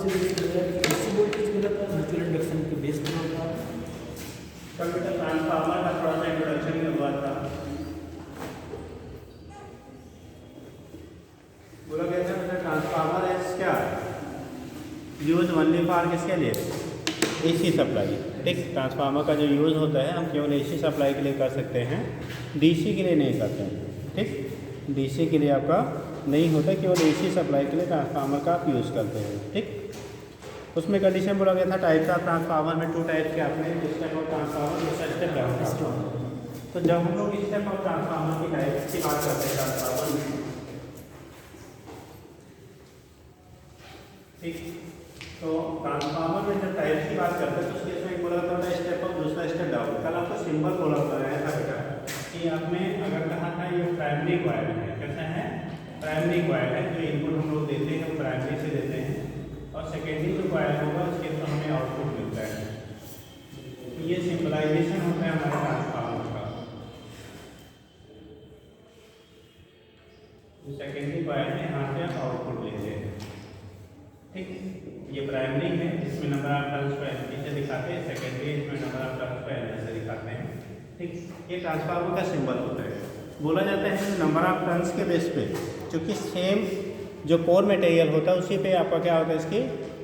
से रिलेटेड है कि एसी वोल्टेज मिला था म्यूचुअल इंडक्शन के बेस पर होता है। कल बेटा ट्रांसफार्मर का थोड़ा सा इंट्रोडक्शन करवा था। बोला गया था बेटा ट्रांसफार्मर है क्या यूज ओनली फॉर किसके लिए, एसी सप्लाई। ठीक, ट्रांसफार्मर का जो यूज़ होता है हम केवल एसी सप्लाई के लिए कर सकते हैं, डीसी के लिए नहीं करते हैं। ठीक, डीसी के लिए आपका नहीं होता, केवल एसी सप्लाई के लिए ट्रांसफार्मर का आप यूज़ करते हैं। ठीक, उसमें कंडीशन बोला गया था टाइप्स ऑफ ट्रांसफार्मर में 2 टाइप के आपने, स्टेप ऑफ ट्रांसफार्मर, दूसरा स्टेप डाउन ट्रांसफार्मर। तो जब हम लोग स्टेप ऑफ ट्रांसफार्मर की टाइप की बात करते हैं ट्रांसफार्मर में, ठीक, तो ट्रांसफार्मर में जब टाइप की बात करते हैं तो उसके इसमें बोला था स्टेप अप, दूसरा स्टेप डाउन। कल आपको सिंबल बोला बताया था बेटा कि आपने अगर कहा था ये प्राइमरी कॉइल है, कैसा है, प्राइमरी कॉइल है, जो इनपुट हम लोग देते हैं वो प्राइमरी से देते हैं, और सेकेंडरी जो कॉइल होगा उसके तो हमें आउटपुट मिलता है। तो ये सिंपलाइजेशन होता है हमारे ट्रांसफार्मर का। सेकेंडरी कॉइल में यहाँ से आप आउटपुट लेते हैं। ठीक, ये प्राइमरी है, इसमें नंबर ऑफ टर्न्स को एनपी से दिखाते हैं, सेकेंडरी इसमें नंबर ऑफ टर्न्स को एनएस से दिखाते हैं। ठीक, ये ट्रांसफार्मर का सिंबल होता है। बोला जाता है कि नंबर ऑफ टर्न्स के बेस पे, क्योंकि सेम जो कोर मटेरियल होता है उसी पे आपका क्या होता है, इसके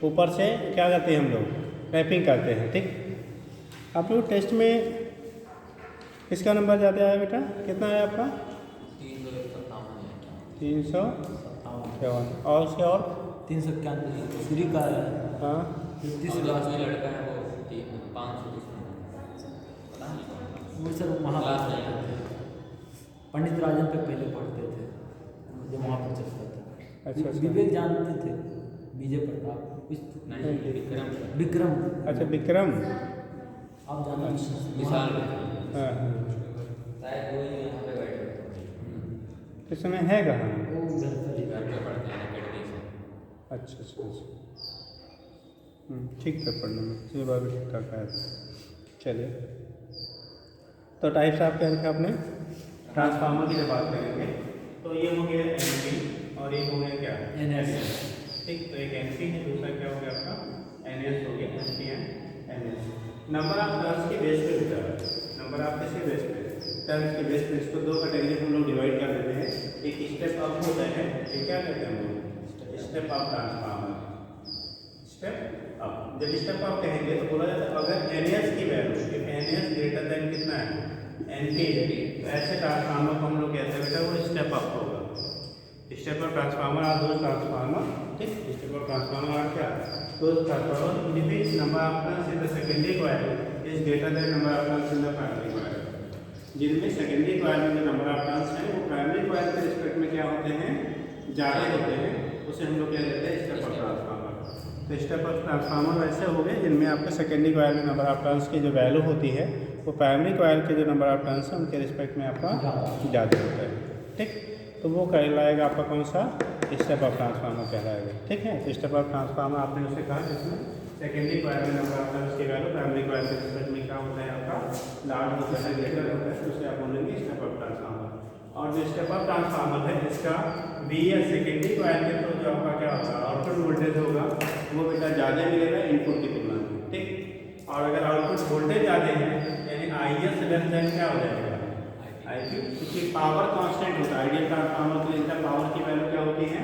ऊपर से क्या करते हैं हम लोग, रैपिंग करते हैं। ठीक, आप लोग टेस्ट में इसका नंबर ज़्यादा आया बेटा, कितना है आपका, 357, और उसके और 391 फ्री का है। हाँ, लड़का है वो 500 वो सर वहाँ पंडित राजन पे पहले पढ़ते थे, जब वहाँ पर चलता था। अच्छा, विवेक जानते थे, विजय प्रताप, विक्रम। अच्छा विक्रम, आप जानते हैं विशाल। हाँ, शायद वो ही यहाँ पे बैठे इस समय है कहाँ, वो घर पर ही घर पे पढ़ते हैं अकेडमी से। अच्छा अच्छा अच्छा, ठीक है, पढ़ने में ये बात भी ठीक ठाक है। चलिए, तो टाइप्स आप क्या रखे आपने, ट्रांसफार्मर की जब बात करेंगे तो ये हो गया एनपी और ये हो गया क्या, एनएस। ठीक, तो एक एनपी है, दूसरा क्या हो गया आपका एनएस हो गया, NP and NS. Number of turns के बेस पे बेटा, नंबर ऑफ किसके बेस पे, टर्न्स के बेस पे इसको 2 कैटेगरी हम लोग डिवाइड कर देते हैं। एक स्टेप अप होता है, ये क्या कहते हैं हम लोग, step up transformer, step up. जब स्टेप अप कहेंगे तो बोला जाता है अगर एनएस की value, if NS greater than कितना है, एनपी, तो ऐसे ट्रांसफार्मर को हम लोग कहते हैं बेटा वो स्टेप अप होगा। स्टेप अप ट्रांसफार्मर और दो ट्रांसफार्मर, ठीक, स्टेप अप ट्रांसफार्मर और क्या, दो transformer if number of turns in the secondary coil is greater then number of turns in the primary coil. जिनमें सेकेंडरी कॉइल में जो नंबर ऑफ टर्न्स हैं वो प्राइमरी कॉइल के रिस्पेक्ट में क्या होते हैं, ज़्यादा होते हैं, उसे हम लोग क्या कहते हैं, स्टेप अप ट्रांसफार्मर। तो स्टेप अप ट्रांसफार्मर वैसे हो गए जिनमें आपके सेकेंडरी कॉइल में नंबर ऑफ टर्न्स की जो वैल्यू होती है वो प्राइमरी कॉइल के जो नंबर ऑफ टर्न्स हैं उनके रिस्पेक्ट में आपका ज़्यादा होता है। ठीक, तो वो कहलाएगा आपका कौन सा, स्टेप अप ट्रांसफार्मर कहलाएगा। ठीक है, तो स्टेप अप ट्रांसफार्मर आपने उसे कहा जिसमें सेकेंडरी कॉइल में नंबर ऑफ टर्न्स की वैल्यू प्राइमरी कॉइल के रिस्पेक्ट में क्या होता है आपका, लार्ज होता है, ग्रेटर होता है, तो उसे आप बोलेंगे स्टेप अप ट्रांसफार्मर। और जो स्टेप अप ट्रांसफार्मर है इसका वी या सेकेंडरी कॉइल के थ्रू जो आपका क्या होगा, आउटपुट वोल्टेज होगा वो बेटा ज़्यादा मिलेगा इनपुट की तुलना में। ठीक, और अगर आउटपुट वोल्टेज ज़्यादा है यानी आई एस लेस देन क्या हो जाएगा, आई क्यू, क्योंकि पावर कांस्टेंट होता है। आइडियल ट्रांसफार्मर के लिए पावर की वैल्यू क्या होती है,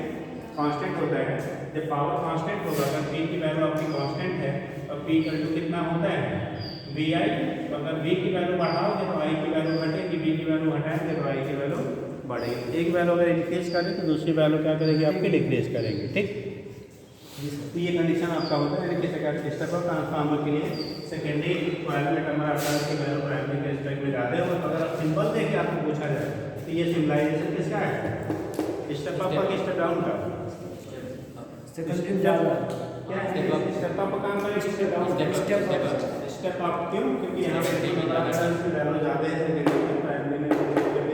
कांस्टेंट होता है। जब पावर कांस्टेंट होगा, अगर पी की वैल्यू आपकी कांस्टेंट है और पी इक्वल टू कितना होता है, वी आई, तो अगर वी की वैल्यू बढ़ाओगे तो आई की वैल्यू घटेगी, वी की वैल्यू घटाएंगे तो आई की वैल्यू बढ़ेगी। एक वैल्यू अगर इंक्रीज करें तो दूसरी वैल्यू क्या करेगी आपकी, डिक्रीज करेंगे। ठीक, तो ये कंडीशन आपका होता है, यानी कि स्टेप अप ट्रांसफार्मर के लिए सेकेंडरी कॉइल में नंबर ऑफ टर्न्स की वैल्यू प्राइमरी के रिस्पेक्ट में ज़्यादा है। और अगर आप सिंबल देख के आपको पूछा जाए तो ये सिम्बलाइजेशन किसका है, स्टेप अप का, स्टेप डाउन का, सेकेंडरी ज़्यादा क्या है, स्टेप अप काम करेगा, स्टेप डाउन, स्टेप अप क्यों, क्योंकि यहाँ पे नंबर ऑफ टर्न्स की वैल्यू ज़्यादा है, सेकेंडरी में प्राइमरी में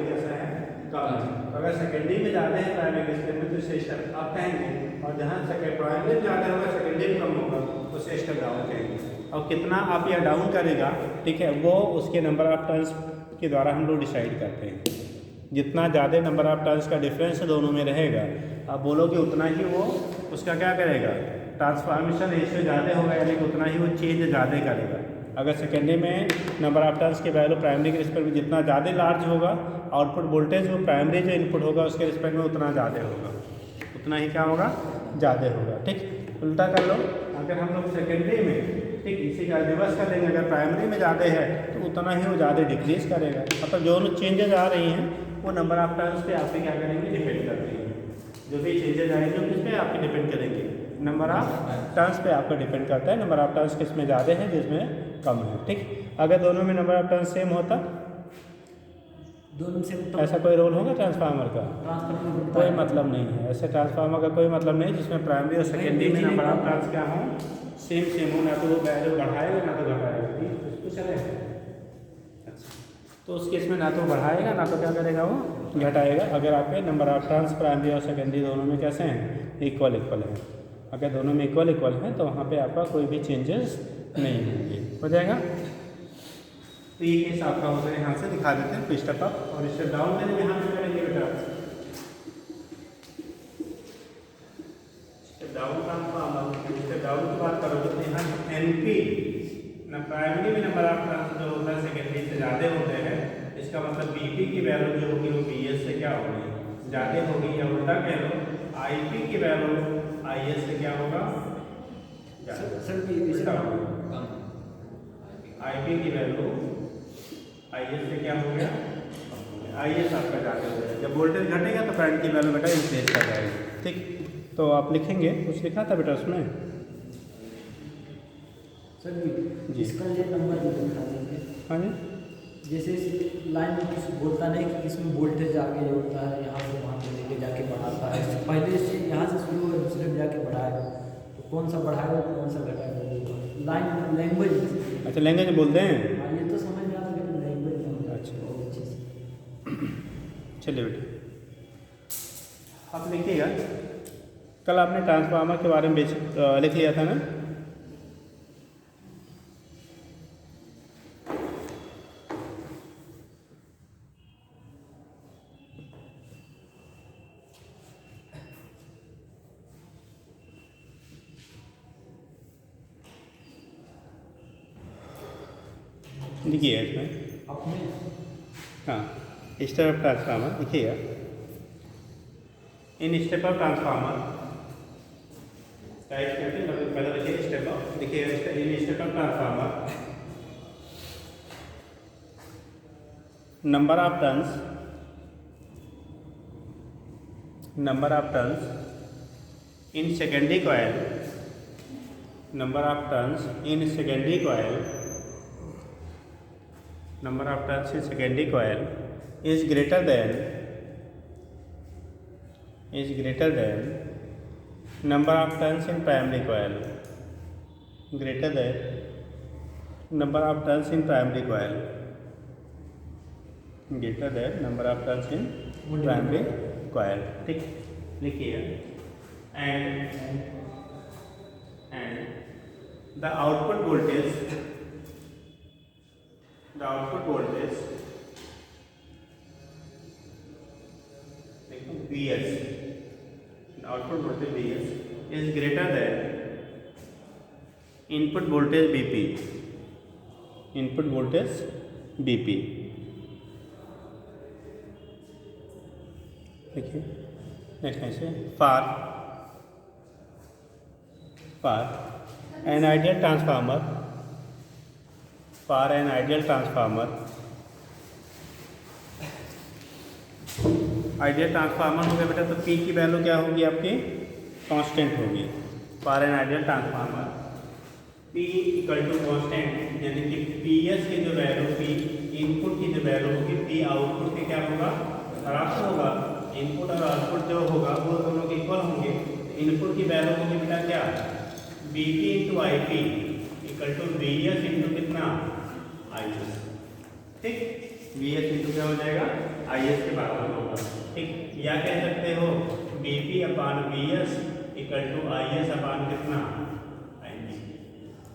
कैसा है, कम है। अगर सेकेंडरी में ज़्यादा है प्राइमरी के रिस्पेक्ट में तो इसे स्टेप अप कहेंगे, और जहाँ प्राइमरी में ज़्यादा होगा सेकेंडरी में कम होगा तो उसे स्टेप डाउन कहेंगे। और कितना आप यह डाउन करेगा, ठीक है, वो उसके नंबर ऑफ टर्न्स के द्वारा हम लोग डिसाइड करते हैं। जितना ज़्यादा नंबर ऑफ टर्न्स का डिफरेंस दोनों में रहेगा, आप बोलोगे उतना ही वो उसका क्या करेगा, ट्रांसफॉर्मेशन रेशियो ज़्यादा होगा यानी कि उतना ही वो चेंज ज़्यादा करेगा। अगर सेकेंडरी में नंबर ऑफ टर्न्स की वैल्यू प्राइमरी के रिस्पेक्ट में जितना ज़्यादा लार्ज होगा, आउटपुट वोल्टेज वो प्राइमरी जो इनपुट होगा उसके रिस्पेक्ट में उतना ज़्यादा होगा, उतना ही क्या होगा, ज़्यादा होगा। ठीक, उल्टा कर लो, अगर हम लोग सेकेंडरी में, ठीक, इसी का रिवर्स कर देंगे, अगर प्राइमरी में ज़्यादा है तो उतना ही वो ज़्यादा डिक्रीज करेगा। मतलब जो चेंजेज आ रही हैं वो नंबर ऑफ टर्न्स पे आपके क्या करेंगे, डिपेंड करती हैं। जो भी चेंजेज आएंगे वो किस पे आपके डिपेंड करेंगे, नंबर ऑफ टर्न्स पे आपका डिपेंड करता है। नंबर ऑफ टर्न्स किस में ज़्यादा है, जिसमें कम है। ठीक, अगर दोनों में नंबर ऑफ टर्न्स सेम होता, दोनों से ऐसा कोई रोल होगा ट्रांसफार्मर का, ट्रांसफर कोई मतलब नहीं है। ऐसे ट्रांसफार्मर का कोई मतलब नहीं जिसमें प्राइमरी और सेकेंडरी में नंबर ऑफ टर्न्स क्या हो, सेम हो, ना तो वो वैल्यू बढ़ाएगा ना तो घटाएगा। ठीक, कुछ चले। अच्छा, तो उस केस में ना तो बढ़ाएगा ना तो क्या करेगा, वो घटाएगा। अगर आपके नंबर ऑफ टर्न्स प्राइमरी और सेकेंडरी दोनों में कैसे हैं, इक्वल है। अगर दोनों में इक्वल है तो वहाँ पे आपका कोई भी चेंजेस नहीं होंगे, हो जाएगा। तो ये केस आपका होता है, यहाँ से दिखा देते हैं। तो स्टेप अप और स्टेप डाउन में यहाँ पे करेंगे बेटा। स्टेप डाउन स्टेप डाउन की बात करोगे तो यहाँ एनपी न प्राइमरी में नंबर ऑफ टर्न्स जो होता है सेकेंडरी से ज़्यादा होते हैं, इसका मतलब बीपी की वैल्यू जो होगी वो बीएस से क्या होगी, ज़्यादा होगी। या उल्टा कह लो आईपी की वैल्यू आईएस से क्या होगा, सर आईपी की वैल्यू आईएस से क्या हो गया, आईएस आपका ज़्यादा हो जाएगा। जब वोल्टेज घटेगा तो करंट की वैल्यू बेटा इंक्रीज कर जाएगी। ठीक, तो आप लिखेंगे, कुछ लिखा था बेटा उसमें। सर जी। इसका ये नंबर भी दिखा देंगे। हाँ जी, जैसे लाइन में कुछ बोलता नहीं कि इसमें वोल्टेज आगे होता है, यहाँ से वहाँ पे लेके जाके बढ़ाता है। पहले से यहाँ से शुरू हुआ दूसरे में जाके बढ़ाएगा, तो कौन सा बढ़ाएगा कौन सा घटाएगा, लाइन लैंग्वेज। अच्छा, लैंग्वेज बोलते हैं। हाँ, ये तो समझ में आता है लेकिन लैंग्वेज नहीं। अच्छा, चलिए बेटा आप लिखिएगा। कल आपने ट्रांसफार्मर के बारे में लिख लिया था ना। लिखिए इसमें अपने हाँ, स्टेप ऑफ ट्रांसफार्मर लिखिएगा। In step of transformer type करके मतलब पहले लिखिए स्टेप ऑफ, लिखिएगा in step of transformer number of turns in secondary coil, number of turns in secondary coil, number of turns in secondary coil is greater than number of turns in primary coil, greater than number of turns in primary coil, greater than number of turns in primary coil। ठीक, लिखिए and the output voltage Vs, the output voltage Vs is greater than input voltage Bp, देखिए next ऐसे for an ideal transformer, ideal transformer हो गया बेटा, तो P की value क्या होगी आपकी, कांस्टेंट होगी। For an ideal transformer P equal to constant, यानी कि पी एस की जो वैल्यू, पी इनपुट की जो वैल्यू होगी, पी आउटपुट की क्या होगा, बराबर होगा। इनपुट और आउटपुट जो होगा वो दोनों के इक्वल होंगे। इनपुट की वैल्यू होगी बेटा क्या, B P into I P equal to B S into कितना, आई एस। ठीक, बी एस इंटू क्या हो जाएगा, आई एस के बराबर होगा। ठीक, या कह सकते हो B P upon B S equal to I S upon कितना, I P.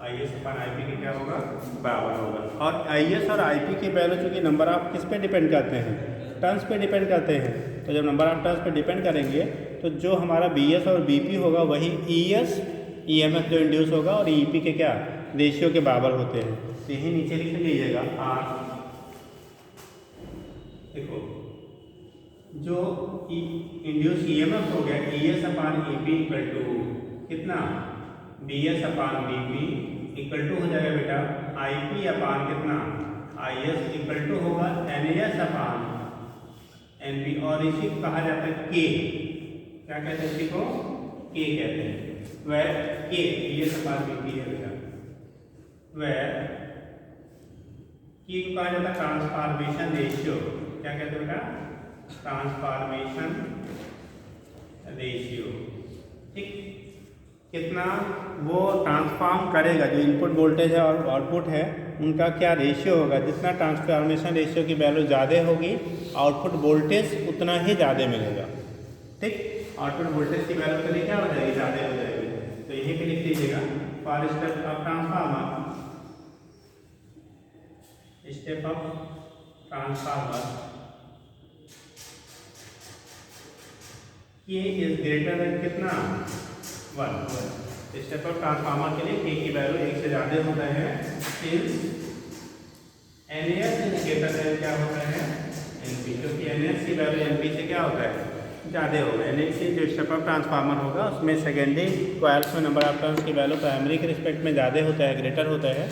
I S upon I P के क्या होगा, बराबर होगा। और आई एस और आई पी की वैल्यू चूँकि नंबर ऑफ किस पे डिपेंड करते हैं, टर्न्स पे डिपेंड करते हैं। तो जब नंबर ऑफ टर्न्स पे डिपेंड करेंगे तो जो हमारा बी एस और बी पी होगा वही ई एस ईएमएफ जो इंड्यूस होगा और ईपी के क्या रेशियो के बराबर होते हैं। तो यही नीचे लिख लीजिएगा आर। देखो जो इंड्यूस ईएमएफ हो गया ES upon EP equal to कितना BS upon BP equal to हो जाएगा बेटा आईपी अपान कितना आईएस इक्वल टू होगा एनएस अपान एनपी। और इसी को कहा जाता है के, क्या कहते हैं इसी को के कहते हैं। वह के बीएस अपान बीपी है बेटा। वह की को कहा जाता है ट्रांसफॉर्मेशन रेशियो। क्या कहते हैं बेटा ट्रांसफॉर्मेशन रेशियो। ठीक, कितना वो ट्रांसफॉर्म करेगा जो इनपुट वोल्टेज है और आउटपुट है उनका क्या रेशियो होगा। जितना ट्रांसफॉर्मेशन रेशियो की वैल्यू ज़्यादा होगी आउटपुट वोल्टेज उतना ही ज़्यादा मिलेगा। ठीक, आउटपुट वोल्टेज की वैल्यू के लिए क्या हो जाएगी ज़्यादा हो जाएगी। तो यही पे लिख लीजिएगा for step of transformer, step of transformer के इज ग्रेटर देन कितना 1। स्टेप ऑफ ट्रांसफार्मर के लिए के की वैल्यू 1 से ज़्यादा होता है। Since NS is greater then क्या होता है एनपी, क्योंकि एनएस की वैल्यू एनपी से क्या होता है ज़्यादा होगा। एनएस की जो स्टेप ऑफ ट्रांसफार्मर होगा उसमें सेकेंडरी कॉइल्स में नंबर ऑफ टर्न्स की वैल्यू प्राइमरी के रिस्पेक्ट में ज़्यादा होता है, ग्रेटर होता है।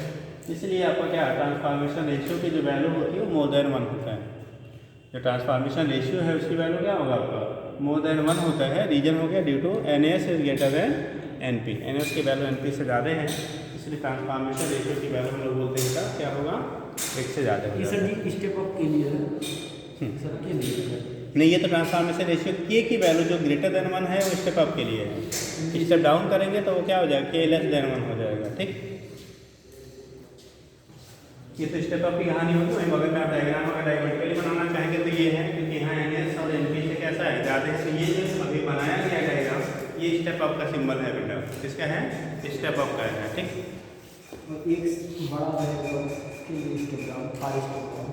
इसलिए आपका क्या ट्रांसफॉर्मेशन रेशियो की जो वैल्यू होती है वो मोर देन 1 होता है। जो ट्रांसफॉर्मेशन रेशियो है उसकी वैल्यू क्या होगा आपका मोर देन 1 होता है। रीजन हो गया due to NS is greater than NP. NS की वैल्यू एनपी से ज़्यादा है, इसलिए ट्रांसफॉर्मेशन रेशियो की वैल्यू हम लोग बोलते हैं का क्या होगा 1 से ज़्यादा होगा। सर जी स्टेप अप के लिए सर के लिए नहीं, ये तो ट्रांसफॉर्मेशन रेशियो के की वैल्यू जो ग्रेटर देन 1 है वो स्टेप अप के लिए है। स्टेप डाउन करेंगे तो वो क्या हो जाएगा के लेस देन 1 हो जाएगा। ठीक, ये तो स्टेप अप की कहानी होगी। वहीं अगर आप डायग्राम अगर डायग्रामेटिकली बनाना चाहेंगे तो ये है, क्योंकि यहाँ एनएस और एनपी से कैसा है ज़्यादा है। तो ये जो अभी बनाया गया डायग्राम ये स्टेप अप का सिंबल है बेटा। किसका है स्टेप अप का है। ठीक, एक बड़ा रहेगा के लिए स्टेप डाउन फार स्टेप डाउन।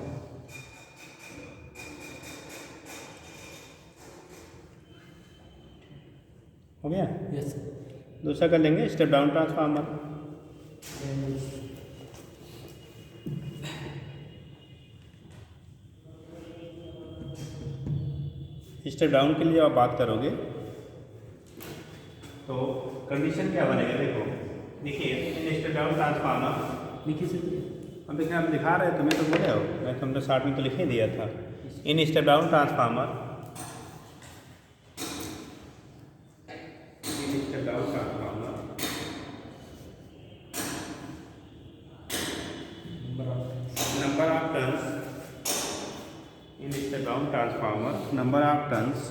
हो गया। Yes sir. दूसरा कर लेंगे step down transformer. Step down के लिए जब आप बात करोगे तो कंडीशन क्या बनेगा। देखो देखिए इन स्टेप डाउन ट्रांसफार्मर लिखिए सर। अब देखिए आप दिखा रहे तुम्हें तो बोले हो, मैं तुमने स्टार्ट में तो लिख ही दिया था। In step down transformer number of turns in step down transformer, number of turns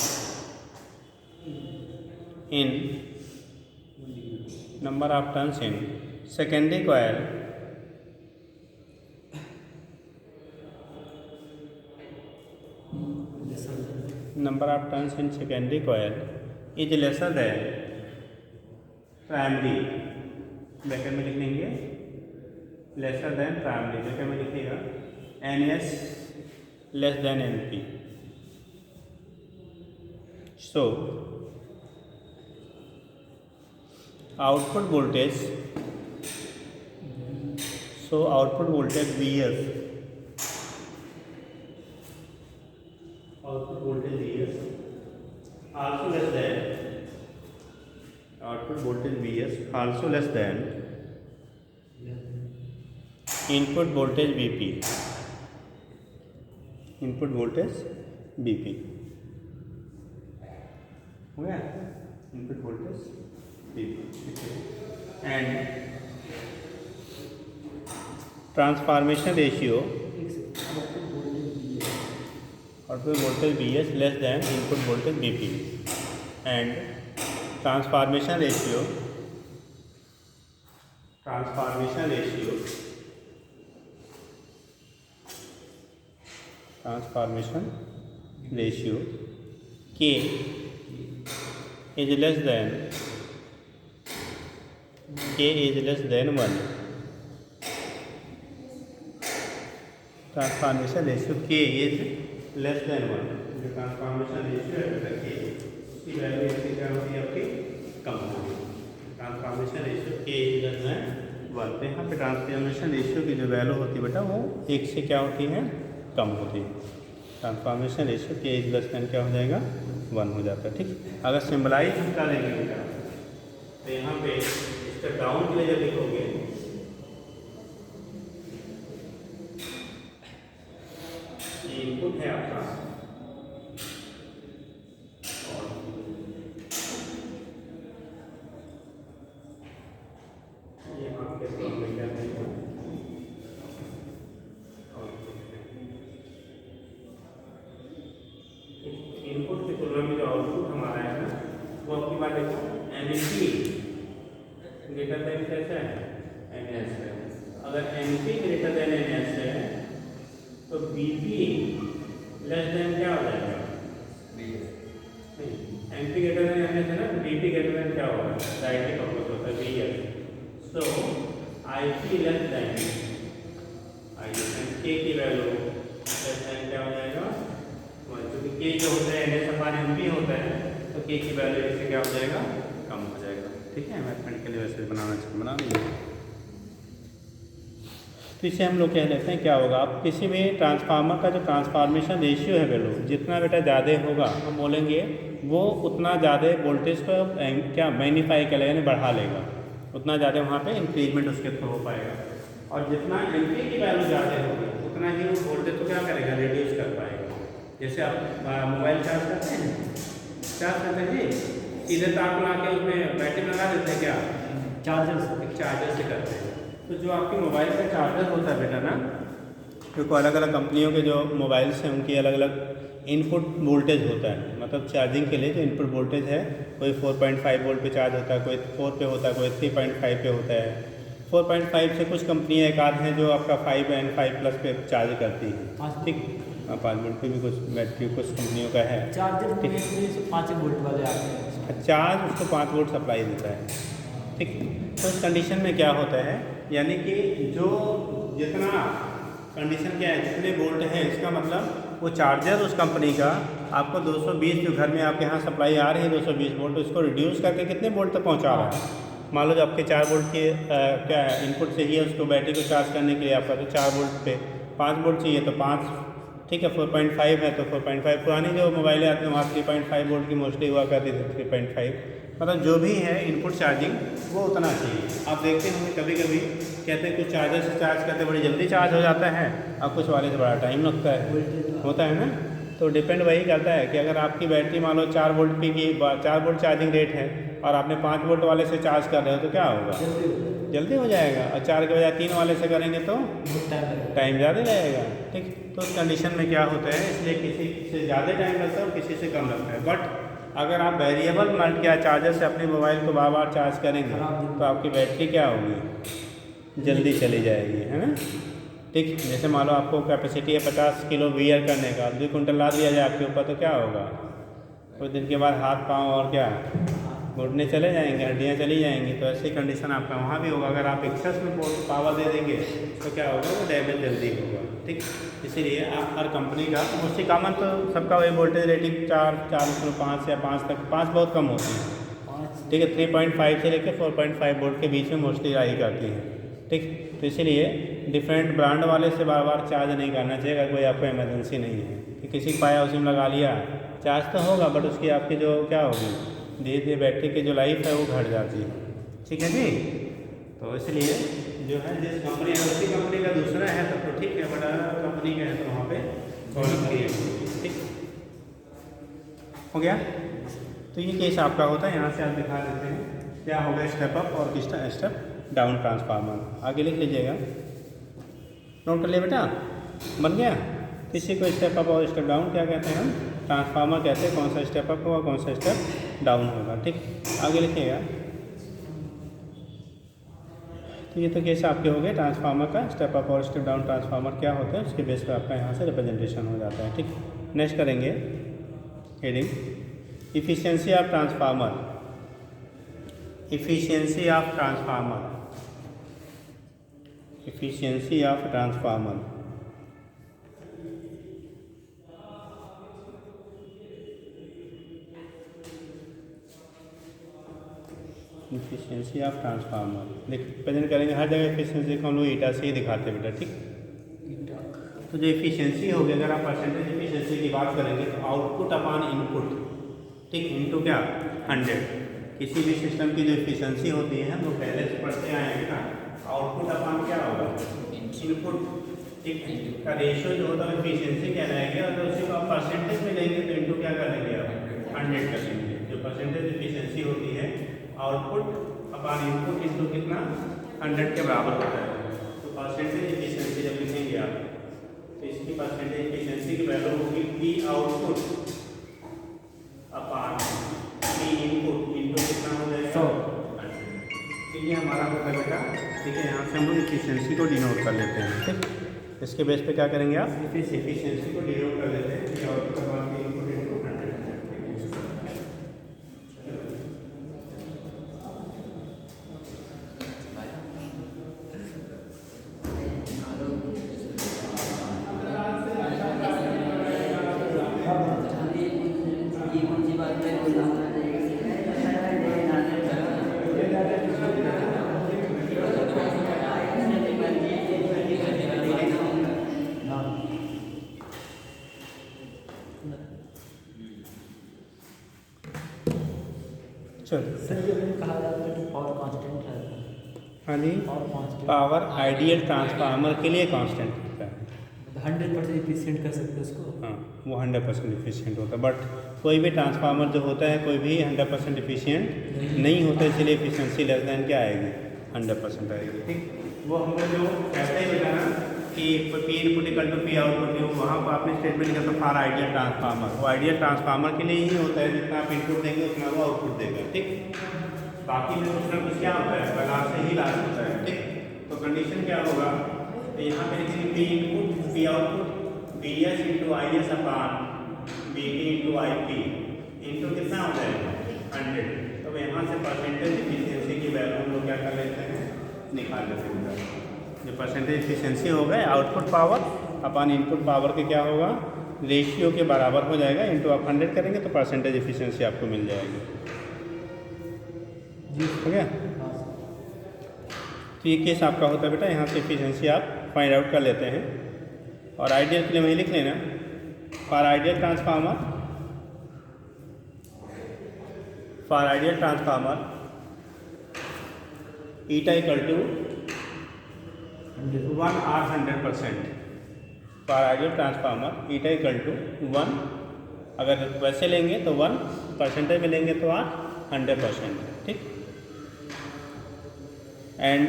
in secondary coil is lesser than primary। Bracket में लिख लेंगे लेसर देन प्राइमरी, ब्रैकेट में लिखिएगा NS less than NP. So output voltage Vs, also less than input voltage Vp। हो गया input voltage Vp। And transformation ratio output voltage Vs less than input voltage Vp। And transformation ratio K is less than 1। Transformation ratio K is less than 1। जो transformation ratio है K उसकी value क्या होती है आपकी कम होगी। Transformation के is less than 1। तो यहाँ पे ट्रांसफॉर्मेशन रेशियो की जो वैल्यू होती है बेटा वो 1 से क्या होती है, कम होती है। ट्रांसफॉर्मेशन रेशियो के इज लेस देन क्या हो जाएगा, 1 हो जाता है। ठीक, अगर सिम्बलाइज हम करेंगे बेटा तो यहाँ पे स्टेप डाउन के लिए जब लिखोगे इनपुट है आपका और ये आपके सामने क्या देगा, इनपुट की तुलना में जो आउटपुट हमारा है ना वो आपकी बात देखो एनपी ग्रेटर देन कैसा है, एनएस है। अगर एनपी ग्रेटर देन एनएस है तो बीपी लेस देन क्या हो जाएगा, एनपी ग्रेटर देन एनएस है ना, तो बीपी ग्रेटर देन क्या होगा, डायरेक्टली ऑपोजिट होता है BS. So IP less than K की वैल्यू लेस देन क्या हो जाएगा, क्योंकि के जो होता है एनएस अपान एनपी होता है तो के की वैल्यू इससे क्या हो जाएगा, कम हो जाएगा। ठीक है, मैथमेटिकल के लिए वैसे बनाना चाहिए, बना लीजिए। तो इसे हम लोग कह लेते हैं क्या होगा, आप किसी भी ट्रांसफार्मर का जो ट्रांसफॉर्मेशन रेशियो है वैल्यू जितना बेटा ज़्यादा होगा हम बोलेंगे वो उतना ज़्यादा वोल्टेज को क्या मैग्नीफाई करेगा यानी बढ़ा लेगा, उतना ज़्यादा वहाँ पे इंक्रीजमेंट उसके थ्रू हो पाएगा। और जितना एमपी की वैल्यू ज़्यादा होगी उतना ही वो वोल्टेज को क्या करेगा, रिड्यूस कर पाएगा। जैसे आप मोबाइल चार्ज करते हैं, चार्ज करते हैं जी सीधे तार ला के उसमें बैटरी में लगा देते हैं क्या, चार्जर से करते हैं। तो जो आपके मोबाइल का चार्जर होता है बेटा ना, क्योंकि अलग अलग कंपनियों के जो मोबाइल्स हैं उनकी अलग अलग इनपुट वोल्टेज होता है, मतलब चार्जिंग के लिए जो इनपुट वोल्टेज है कोई 4.5 वोल्ट पे चार्ज होता है, कोई 4 पे होता है, कोई 3.5 पे होता है। 4.5 से कुछ कंपनियाँ एक आध हैं जो आपका 5 एंड 5+ पे चार्ज करती हैं। ठीक, 5 वोल्ट पे भी कुछ बैटरी कुछ कंपनियों का है। चार्जर 5 वोल्ट वाले आते हैं, चार्ज उसको 5 वोल्ट सप्लाई देता है। ठीक, तो इस कंडीशन में क्या होता है, यानी कि जो जितना कंडीशन क्या है, जितने वोल्ट है इसका मतलब वो चार्जर उस कंपनी का आपको 220 जो घर में आपके यहाँ सप्लाई आ रही है 220 वोल्ट, उसको रिड्यूस करके कितने वोल्ट तक पहुँचा रहा है। मान लो जो आपके 4 वोल्ट के क्या है इनपुट चाहिए उसको बैटरी को चार्ज करने के लिए आपका, तो 4 वोल्ट पे 5 वोल्ट चाहिए तो 5, ठीक है 4.5 है तो 4.5। पुरानी जो मोबाइलें आती हैं वहाँ 3.5 वोल्ट की मोस्टली हुआ करती थी, 3.5 मतलब जो भी है इनपुट चार्जिंग वो उतना चाहिए। आप देखते होंगे कभी कभी कहते हैं कुछ चार्जर से चार्ज करते बड़ी जल्दी चार्ज हो जाता है और कुछ वाले से बड़ा टाइम लगता है, होता है ना। तो डिपेंड वही करता है कि अगर आपकी बैटरी मान लो 4 वोल्ट की 4 वोल्ट चार्जिंग रेट है और आपने 5 वोल्ट वाले से चार्ज कर रहे हो तो क्या होगा, जल्दी हो जाएगा। और 4 के बजाय 3 वाले से करेंगे तो टाइम ज़्यादा लगेगा। ठीक, तो उस कंडीशन में क्या होता है, इसलिए किसी से ज़्यादा टाइम लगता है और किसी से कम लगता है। बट अगर आप वेरिएबल मल्ट क्या चार्जर से अपने मोबाइल को बार बार चार्ज करेंगे तो आपकी बैटरी क्या होगी, जल्दी चली जाएगी, है ना। ठीक, जैसे मान लो आपको कैपेसिटी है 50 किलो वियर करने का, 2 कुंटल ला दिया जाए आपके ऊपर तो क्या होगा, कुछ दिन के बाद हाथ पाँव और क्या घुटने चले जाएंगे, हड्डियाँ चली जाएंगी। तो ऐसी कंडीशन आपका वहाँ भी होगा। अगर आप एक्सेस में पावर दे देंगे तो क्या होगा, वो डैमेज जल्दी होगा। ठीक, इसीलिए आप हर कंपनी का मोस्टली कॉमन तो सबका वही वोल्टेज रेटिंग 4.5 या 5 तक, 5 बहुत कम होती है। ठीक है, 3.5 से लेकर 4.5 वोल्ट के बीच में मोस्टली आई करती है। ठीक, तो इसीलिए डिफरेंट ब्रांड वाले से बार बार चार्ज नहीं करना चाहिए अगर कोई आपको इमरजेंसी नहीं है कि किसी को पाया उसी में लगा लिया, चार्ज तो होगा बट उसकी आपकी जो क्या होगी, धीरे धीरे बैटरी की जो लाइफ है वो घट जाती है। ठीक है जी, तो इसलिए जो है जिस कंपनी है उसी कंपनी का दूसरा है तब तो ठीक है, बट अगर कंपनी का है तो वहाँ पे प्रॉब्लम क्रिएट होगी। ठीक हो गया, तो ये केस आपका होता है। यहाँ से आप दिखा देते हैं क्या होगा, स्टेप अप और स्टेप डाउन ट्रांसफार्मर। आगे लिख लीजिएगा, नोट कर लिया बेटा, बन गया। किसी को स्टेप अप और स्टेप डाउन क्या कहते हैं, हम ट्रांसफार्मर कहते हैं। कौन सा स्टेप अप होगा, कौन सा स्टेप डाउन होगा। ठीक, आगे लिखिएगा। तो ये तो केस आपके हो गए ट्रांसफार्मर का। स्टेप अप और स्टेप डाउन ट्रांसफार्मर क्या होते हैं उसके बेस पर आपका यहाँ से रिप्रेजेंटेशन हो जाता है। ठीक, नेक्स्ट करेंगे heading efficiency of transformer. Efficiency of transformer, efficiency of transformer. Efficiency of transformer देख प्रेजेंट करेंगे हर जगह इफिशियंसी को हम लोग ईटा से ही दिखाते हैं बेटा, ठीक। तो जो इफिशियंसी होगी, अगर आप परसेंटेज इफिशियंसी की बात करेंगे तो आउटपुट अपॉन इनपुट, ठीक, इनटू क्या 100। किसी भी सिस्टम की जो इफिशियंसी होती है हम लोग पहले से पढ़ते आए हैं ना, आउटपुट अपॉन क्या होगा इनपुट, ठीक है, का रेशियो जो होता है इफिशियंसी कहलाएगा। और उसी को आप परसेंटेज में लेंगे तो इनटू क्या कर लेंगे आप 100 कर लेंगे। जो परसेंटेज इफिशियंसी होती है आउटपुट अपॉन इनपुट इनटू कितना 100 के बराबर होता है। तो परसेंटेज इफिशियंसी जब लिखेंगे आप तो इसकी परसेंटेज इफिशियंसी की वैल्यू होगी P output upon P input into कितना हो जाएगा 100। ठीक है, हमारा होगा बेटा, ठीक है। यहाँ से हम लोग इफिशियंसी को डिनोट कर लेते हैं, ठीक। इसके बेस पे क्या करेंगे आप इफिशियंसी को डिनोट कर लेते हैं output upon P input into 100। ये कौन सी बात है? चलो सर ये मैंने कहा जाता है कि पावर कांस्टेंट रहता है, हाँ जी, power constant power ideal transformer के लिए कांस्टेंट होता है। 100% एफिशिएंट कर सकते हैं उसको। हाँ, वो 100% इफिशियंट होता है, बट कोई भी ट्रांसफार्मर जो होता है कोई भी 100% इफिशियंट नहीं होता, इसलिए इफिशियंसी लेस देन क्या आएगी 100% आएगी, ठीक। वो हम लोग जो कहते हैं बेटा ना कि P input equal to P output, वहाँ पर आपने स्टेटमेंट लिखा था फॉर आइडियल ट्रांसफार्मर। वो आइडियल ट्रांसफार्मर के लिए ही होता है, जितना आप इनपुट देंगे उतना वो आउटपुट देगा, ठीक। बाकी में कुछ ना कुछ क्या होता है लास्ट से ही लास्ट होता है, ठीक। तो कंडीशन क्या होगा, तो यहाँ पे लिखेंगे P input P output B S into I S upon B T into I P into कितना हो जाएगा 100। तो यहाँ से परसेंटेज इफिशियंसी की वैल्यू हम लोग क्या कर लेते हैं निकाल लेते हैं। जो परसेंटेज इफिशियंसी होगा output power upon input power के क्या होगा रेशियो के बराबर हो जाएगा, इंटू आप 100 करेंगे तो परसेंटेज इफिशियंसी आपको मिल जाएगी, हो गया। तो ये केस आपका होता है बेटा, यहाँ से इफिशियंसी आप फाइंड आउट कर लेते हैं। और आइडियल के लिए वही लिख लेना, for ideal transformer eta equal to 1 और 100%। For ideal transformer eta equal to 1, अगर वैसे लेंगे तो 1, परसेंटेज में लेंगे तो आप 100%, ठीक। एंड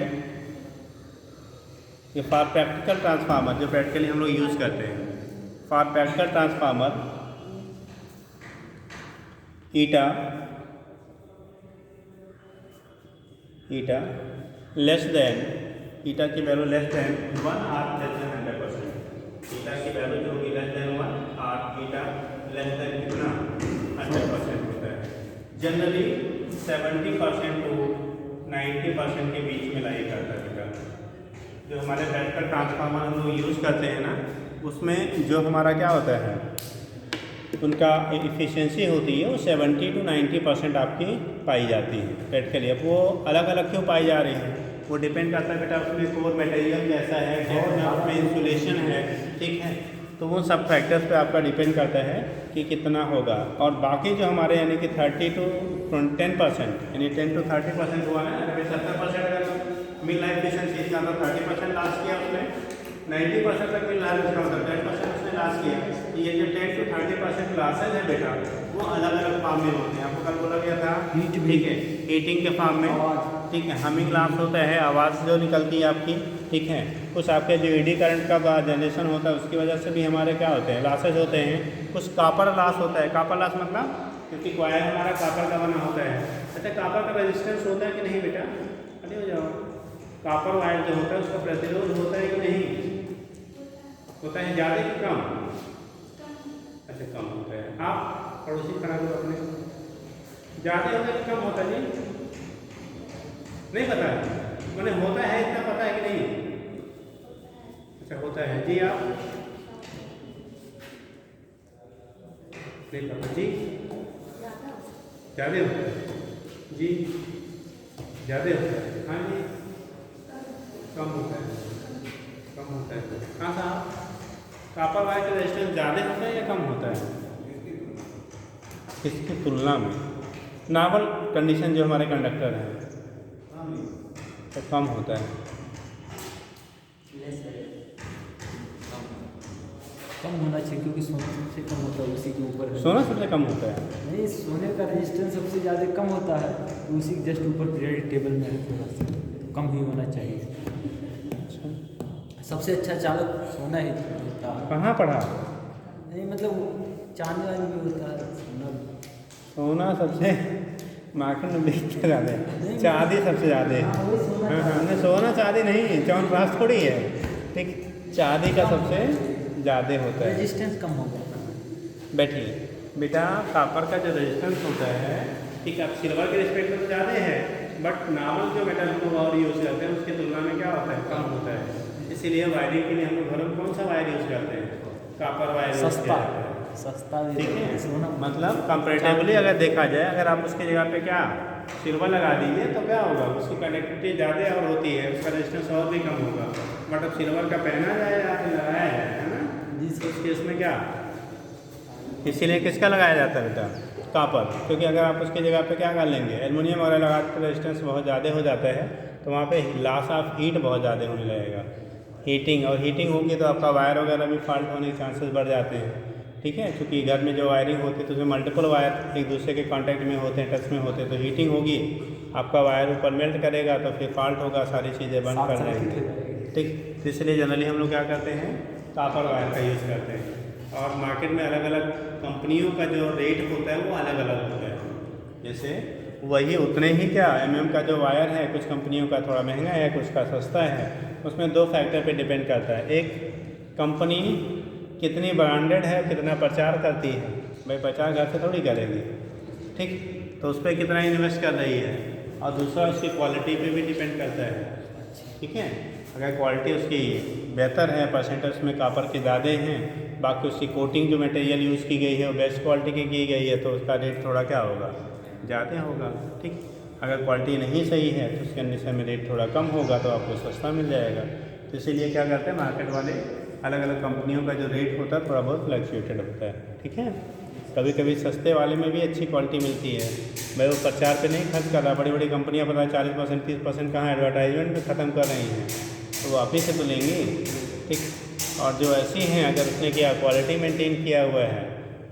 ये फॉर प्रैक्टिकल ट्रांसफार्मर जो प्रैक्टिकली हम लोग यूज़ करते हैं, for practical transformer eta less than, eta की वैल्यू लेस देन 1 और लेस देन 100%। ईटा की वैल्यू जो होगी लेस देन 1 और ईटा लेस देन कितना 100% होता है। जनरली 70% टू 90% के बीच में लाई करता है बेटा। जो हमारे प्रैक्टिकल ट्रांसफार्मर हम लोग यूज़ करते हैं ना, उसमें जो हमारा क्या होता है उनका इफ़िशियंसी होती है वो 70 to 90% आपकी पाई जाती है प्रैक्टिकली। अब वो अलग अलग क्यों पाई जा रही है वो डिपेंड करता है बेटा उसमें कोर मटेरियल कैसा है, डेप्थ में इंसुलेशन है, ठीक है। तो वो सब फैक्टर्स पे आपका डिपेंड करता है कि कितना होगा। और बाकी जो हमारे यानी कि 30 to 10% यानी 10 to 30% हुआ है, अगर 70% अगर मिल रहा है एफिशिएंसी इसका मतलब 30% लास्ट किया उसने, 90% तक मिल रहा है उसका मतलब 10% उसने लास्ट किया। ये जो 10 to 30% लॉसेज है बेटा वो अलग अलग फॉर्म में होते हैं। आपको कल बोला गया था, ठीक है, हीटिंग के फॉर्म में, ठीक है, हमिंग लॉस होता है, आवाज़ जो निकलती है आपकी, ठीक है। कुछ आपके जो एडी करंट का जनरेशन होता है उसकी वजह से भी हमारे क्या होते हैं लॉसेज होते हैं। कुछ कापर लॉस होता है, कापर लॉस मतलब क्योंकि कॉइल हमारा कापर का बना होता है। अच्छा, कापर का रेजिस्टेंस होता है कि नहीं बेटा, खड़े हो जाओ। कापर वायर जो होता है उसका प्रतिरोध होता है कि नहीं, होता है ज़्यादा कि कम? अच्छा, कम होता है। आप पड़ोसी खड़ा करो अपने, ज़्यादा होता है कि कम होता है जी? नहीं पता है, मैंने होता है इतना पता है कि नहीं? अच्छा, होता है जी। आप नहीं पता जी, ज़्यादा होता है जी। ज़्यादा होता है। हाँ जी, कम होता है, कम होता है। हाँ साहब, कॉपर वायर का रेजिस्टेंस ज़्यादा होता है या कम होता है इसकी तुलना में? नॉर्मल कंडीशन जो हमारे कंडक्टर हैं तो कम होता है। कम होना चाहिए क्योंकि सोना सबसे कम होता है उसी के ऊपर है। सोना सबसे कम होता है। नहीं, सोने का रेजिस्टेंस सबसे ज़्यादा कम होता है तो उसी के जस्ट ऊपर पीरियडिक टेबल में है, थोड़ा सा कम ही होना चाहिए। सबसे अच्छा चालक सोना ही होता है। कहाँ पढ़ा? नहीं मतलब चांदी वाली भी होता है सोना। सोना सबसे मार्केट में बिकते ज़्यादा है, चांदी सबसे ज़्यादा है। हाँ, वही सोना हाँ हाँ, नहीं सोना चांदी नहीं, च्यवनप्राश थोड़ी है। ठीक, चांदी का सबसे ज़्यादा होता है। रेजिस्टेंस कम होगा। बैठिए बेटा, कॉपर का जो रेजिस्टेंस होता है, ठीक है, अब सिल्वर के रिस्पेक्ट में तो ज़्यादा है, बट नॉर्मल जो मेटल को और यूज़ करते हैं उसकी तुलना में क्या होता है, कम होता है। इसीलिए वायरिंग के लिए हम लोग घरों में कौन सा वायर यूज़ करते हैं? कॉपर वायर यूज़ सस्ता किया जाता है। सस्ता भी ठीक है, सोना मतलब कंपेरेटिवली अगर देखा जाए, अगर आप उसकी जगह पे क्या सिल्वर लगा दीजिए तो क्या होगा, उसकी कनेक्टिविटी ज़्यादा और होती है, उसका रेजिस्टेंस और भी कम होगा। बट अब सिल्वर का पहना जाए या फिर लगाया जाए, है ना, जिस केस में क्या, इसीलिए किसका लगाया जाता है बेटा? कॉपर। क्योंकि अगर आप उसकी जगह पे क्या कर लेंगे, एल्युमिनियम वगैरह लगा के रेजिस्टेंस बहुत ज़्यादा हो जाता है तो वहाँ पे लॉस ऑफ हीट बहुत ज़्यादा होने लगेगा, हीटिंग, और हीटिंग होगी तो आपका वायर वगैरह भी फॉल्ट होने के चांसेस बढ़ जाते हैं। ठीक है, क्योंकि घर में जो वायरिंग होती है तो उसमें मल्टीपल वायर एक दूसरे के कांटेक्ट में होते हैं, टच में होते हैं, तो हीटिंग होगी, आपका वायर ऊपर मेल्ट करेगा तो फिर फॉल्ट होगा, सारी चीज़ें बंद कर देंगे। ठीक, तो इसलिए जनरली हम लोग क्या करते हैं, कॉपर वायर का यूज़ करते हैं। और मार्केट में अलग अलग कंपनियों का जो रेट होता है वो अलग अलग होता है। जैसे वही उतने ही क्या का जो वायर है, कुछ कंपनियों का थोड़ा महंगा है, कुछ का सस्ता है। उसमें दो फैक्टर पे डिपेंड करता है, एक कंपनी कितनी ब्रांडेड है, कितना प्रचार करती है, भाई प्रचार घर से थोड़ी करेगी, ठीक, तो उस पर कितना इन्वेस्ट कर रही है, और दूसरा उसकी क्वालिटी पे भी डिपेंड करता है। ठीक है, अगर क्वालिटी उसकी बेहतर है, परसेंटेज उसमें कॉपर के ज़्यादा हैं, बाकी उसकी कोटिंग जो मटेरियल यूज़ की गई है वो बेस्ट क्वालिटी की गई है, तो उसका रेट थोड़ा क्या होगा, ज़्यादा होगा। ठीक, अगर क्वालिटी नहीं सही है तो उसके कंडीशन में रेट थोड़ा कम होगा तो आपको सस्ता मिल जाएगा। तो इसीलिए क्या करते हैं, मार्केट वाले अलग अलग कंपनियों का जो रेट होता है थोड़ा बहुत फ्लक्चुएटेड होता है। ठीक है, कभी कभी सस्ते वाले में भी अच्छी क्वालिटी मिलती है, भाई वो प्रचार पे नहीं खर्च कर रहा, बड़ी बड़ी कंपनियां पता है 40% 30% कहाँ एडवर्टाइजमेंट में ख़त्म कर रही हैं, तो वो आप ही से तो लेंगी। ठीक, और जो ऐसी हैं अगर उसने क्या क्वालिटी मेंटेन किया हुआ है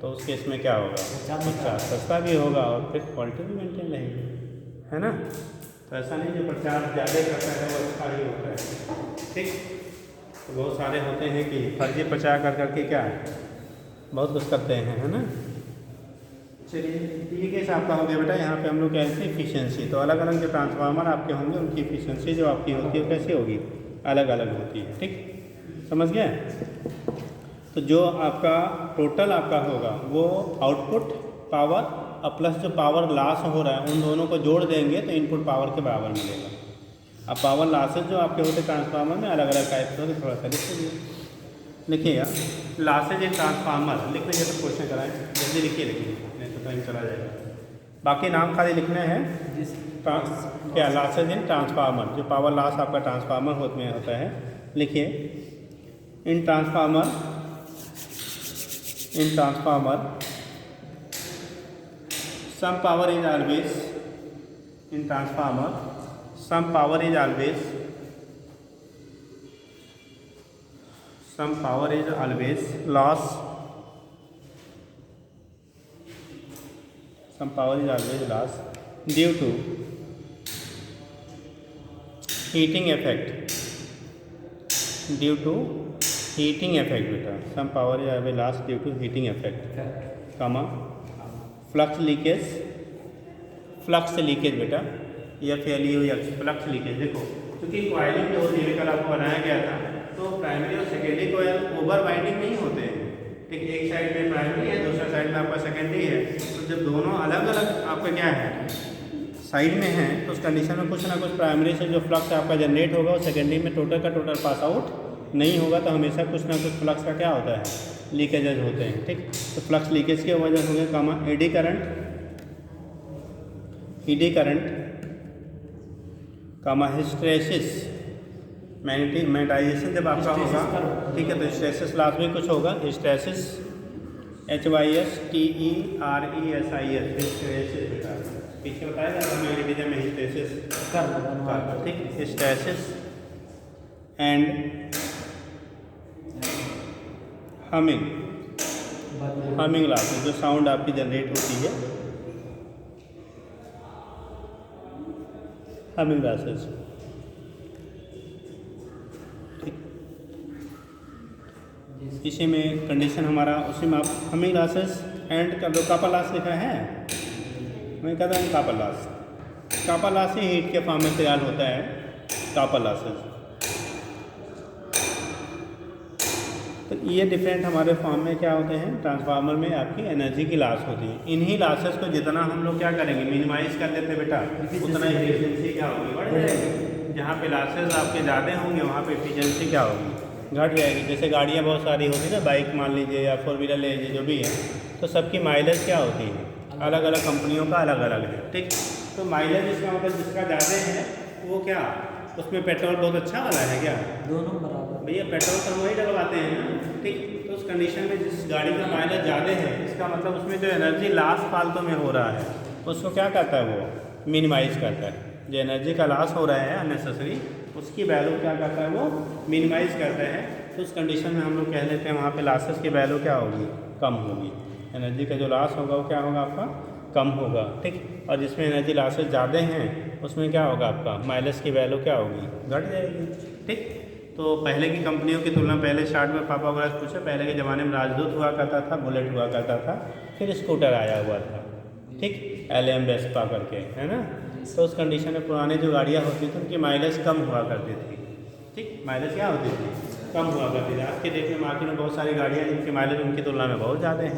तो उस केस में क्या होगा, प्रचार सस्ता भी होगा और फिर क्वालिटी भी मेंटेन रहेगी, है ना। तो ऐसा नहीं जो प्रचार ज़्यादा करता है वो अच्छा ही होता है। ठीक, तो बहुत सारे होते हैं कि फर्जी प्रचार कर करके क्या बहुत कुछ करते हैं, है ना। चलिए, ये केस आपका हो गया बेटा। यहाँ पे हम लोग क्या है इफिशियंसी, तो अलग अलग जो ट्रांसफार्मर आपके होंगे उनकी इफिशियंसी जो आपकी होती है वो कैसी होगी, अलग अलग होती है। ठीक, समझ गए। तो जो आपका टोटल आपका होगा वो आउटपुट पावर और प्लस जो पावर लॉस हो रहा है उन दोनों को जोड़ देंगे तो इनपुट पावर के बराबर मिलेगा। अब पावर लॉसेज जो आपके होते ट्रांसफार्मर में अलग अलग टाइप के होते, थोड़ा सा लिख लीजिए, लिखिएगा लॉसेज इन ट्रांसफार्मर लिख लीजिए, तो क्वेश्चन कराएं जल्दी लिखिए, लिखिए नहीं तो टाइम चला जाएगा। बाकी नाम खाली लिखने हैं, क्या लॉसेज इन ट्रांसफार्मर, जो पावर लॉस आपका ट्रांसफार्मर में होता है, लिखिए इन transformer some power is always in transformer, some power is always loss, some power is always loss due to heating effect, बेटा, some power is always loss due to heating effect, comma flux leakage बेटा, FLUX flux leakage. देखो क्योंकि wiring जो होती है कल आपको बनाया गया था तो प्राइमरी और सेकेंडरी कोयल ओवर वाइंडिंग नहीं होते हैं। ठीक, एक साइड में प्राइमरी है, दूसरा साइड में आपका सेकेंडरी है, तो जब दोनों अलग अलग आपका क्या है साइड में है तो उस कंडीशन में कुछ ना कुछ प्राइमरी से जो फ्लक्स आपका जनरेट होगा वो सेकेंडरी में टोटल का टोटल पास आउट नहीं होगा, तो हमेशा कुछ ना कुछ फ्लक्स का क्या होता है लीकेजेज होते हैं। ठीक, तो फ्लक्स लीकेज की वजह हो गया एडी करंट कामा हिस्ट्रेसिस मैग्नेटाइजेशन जब आपका होगा, ठीक है, तो हिस्ट्रेसिस लास्ट में कुछ होगा, हिस्ट्रेसिस HYSTERESIS हिस्ट्रेसिस बेटा पीछे बताया जाता है मैग्नेटिज्म में हिस्ट्रेसिस कर ठीक, हिस्ट्रेसिस एंड हमिंग लॉस जो साउंड आपकी जनरेट होती है, हमिंग लॉसेस, ठीक। इसी में कंडीशन हमारा, उसी में आप हमिंग लॉसेस एंड कर दो। कापा लॉस लिखा है, मैं कहता हूँ कापा लॉस ही हीट के फॉर्म में तैयार होता है, कापा लॉसेस। तो ये डिफरेंट हमारे फॉर्म में क्या होते हैं, ट्रांसफार्मर में आपकी एनर्जी की लॉस होती है। इन्हीं लॉसेस को जितना हम लोग क्या करेंगे, मिनिमाइज कर लेते बेटा, उतना एफिशिएंसी क्या होगी, बढ़ जाएगी। जहाँ पे लॉसेस आपके ज़्यादा होंगे वहाँ पे एफिशिएंसी क्या होगी, घट जाएगी। जैसे गाड़ियाँ बहुत सारी होती है ना, बाइक मान लीजिए या 4 व्हीलर ले लीजिए, जो भी है, तो सबकी माइलेज क्या होती है, अलग अलग कंपनियों का अलग अलग है, ठीक। तो माइलेज इसका मतलब जिसका ज़्यादा है वो क्या, उसमें पेट्रोल बहुत अच्छा वाला है क्या, दोनों बराबर भैया पेट्रोल तो वही डलवाते हैं ना, ठीक। तो उस कंडीशन में जिस गाड़ी का माइलेज ज़्यादा है, इसका मतलब उसमें जो एनर्जी लॉस फालतू में हो रहा है उसको क्या करता है, वो मिनिमाइज करता है। जो एनर्जी का लॉस हो रहा है अननेसेसरी, उसकी वैल्यू क्या करता है, वो मिनिमाइज करता है। तो उस कंडीशन में हम लोग कह लेते हैं वहाँ पे लॉसेस की वैल्यू क्या होगी, कम होगी। एनर्जी का जो लॉस होगा वो क्या होगा, आपका कम होगा, ठीक। और जिसमें एनर्जी लॉसेस ज़्यादा हैं उसमें क्या होगा, आपका माइलेज की वैल्यू क्या होगी, घट जाएगी, ठीक। तो पहले की कंपनियों की तुलना, पहले स्टार्ट में पापा वगैरह से पूछे, पहले के ज़माने में राजदूत हुआ करता था, बुलेट हुआ करता था, फिर स्कूटर आया हुआ था, ठीक, LM वेस्पा करके, है ना। तो उस कंडीशन में पुराने जो गाड़ियाँ होती थी उनकी माइलेज कम हुआ करती थी, ठीक, माइलेज क्या होती थी, कम हुआ करती थी। आज के डेट में मार्केट में बहुत सारी गाड़ियाँ जिनकी माइलेज उनकी तुलना में बहुत ज़्यादा है,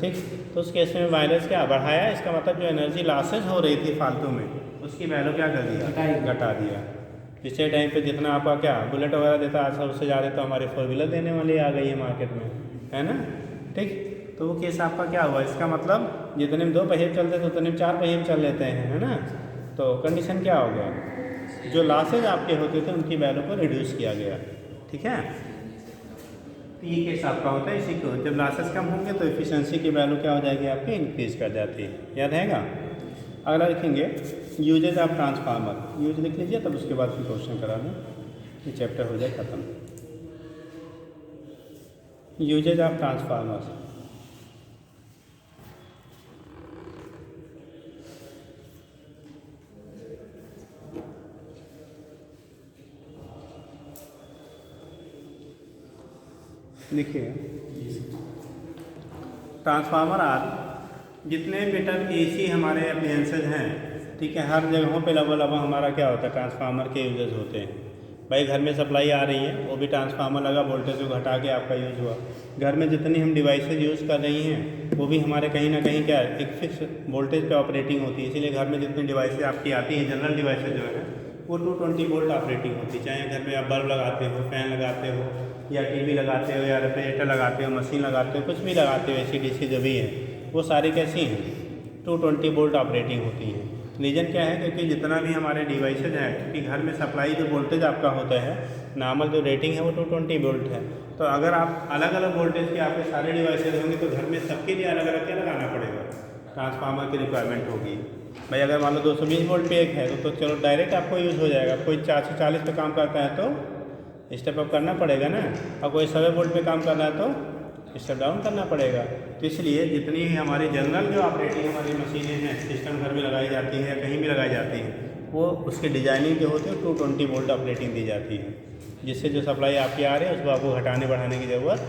ठीक। तो उस केस में माइलेज क्या बढ़ाया, इसका मतलब जो एनर्जी लॉसेज हो रही थी फालतू में, उसकी वैल्यू क्या कर दिया, घटा दिया। पिछले टाइम पे जितना आपका क्या बुलेट वगैरह देता, आज उससे ज़्यादा तो हमारी 4 व्हीलर देने वाली आ गई है मार्केट में, है ना, ठीक। तो वो केस आपका क्या हुआ, इसका मतलब जितने में 2 पहिए चलते थे उतने में 4 पहिए चल लेते हैं, है ना। तो कंडीशन क्या हो गया, जो लॉसेज आपके होते थे उनकी वैल्यू को रिड्यूस किया गया, ठीक है। तो ये केस आपका होता है। इसी को जब लॉसेज कम होंगे तो एफिशिएंसी की वैल्यू क्या हो जाएगी, आपकी इंक्रीज कर जाती है, याद रहेगा। अगला लिखेंगे यूजेज ऑफ ट्रांसफार्मर, यूज लिख लीजिए, तब उसके बाद फिर क्वेश्चन करा दें, ये चैप्टर हो जाए ख़त्म। यूजेज ऑफ ट्रांसफार्मर, देखिए ट्रांसफार्मर आर जितने बेटर AC हमारे अप्लायंसेज हैं, ठीक है, हर जगहों पे लगभग हमारा क्या होता है, ट्रांसफार्मर के यूजेस होते हैं। भाई घर में सप्लाई आ रही है, वो भी ट्रांसफार्मर लगा, वोल्टेज को घटा के आपका यूज़ हुआ। घर में जितनी हम डिवाइसेज यूज़ कर रही हैं वो भी हमारे कहीं ना कहीं क्या है, एक फिक्स वोल्टेज पे ऑपरेटिंग होती है। इसीलिए घर में जितनी डिवाइसेज आपकी आती हैं, जनरल डिवाइसेज जो है वो 220 वोल्ट ऑपरेटिंग होती है। चाहे घर में आप बल्ब लगाते हो, फ़ैन लगाते हो, या TV लगाते हो, या रेफ्रिजरेटर लगाते हो, मशीन लगाते हो, कुछ भी लगाते हो, AC DC जो भी है, वो सारी कैसी हैं, 220 वोल्ट ऑपरेटिंग होती हैं। रीज़न क्या है, क्योंकि जितना भी हमारे डिवाइसेज हैं, क्योंकि घर में सप्लाई जो वोल्टेज आपका होता है, नॉर्मल जो रेटिंग है वो 220 वोल्ट है। तो अगर आप अलग अलग वोल्टेज के आपके सारे डिवाइसेज होंगे तो घर में सबके लिए अलग अलग क्या लगाना पड़ेगा, ट्रांसफार्मर की रिक्वायरमेंट होगी। भाई अगर मान लो 220 वोल्ट पे एक है तो चलो डायरेक्ट आपको यूज़ हो जाएगा। कोई 440 पे काम करता है तो स्टेप अप करना पड़ेगा ना, और कोई 100 वोल्ट पे काम कर रहा है तो स्टेप डाउन करना पड़ेगा। तो इसलिए जितनी ही हमारी जनरल जो ऑपरेटिंग हमारी मशीनें हैं, सिस्टम घर में लगाई जाती हैं या कहीं भी लगाई जाती हैं, वो उसकी डिजाइनिंग जो होती है 220 वोल्ट ऑपरेटिंग दी जाती है, जिससे जो सप्लाई आपकी आ रही है उसको आपको घटाने बढ़ाने की ज़रूरत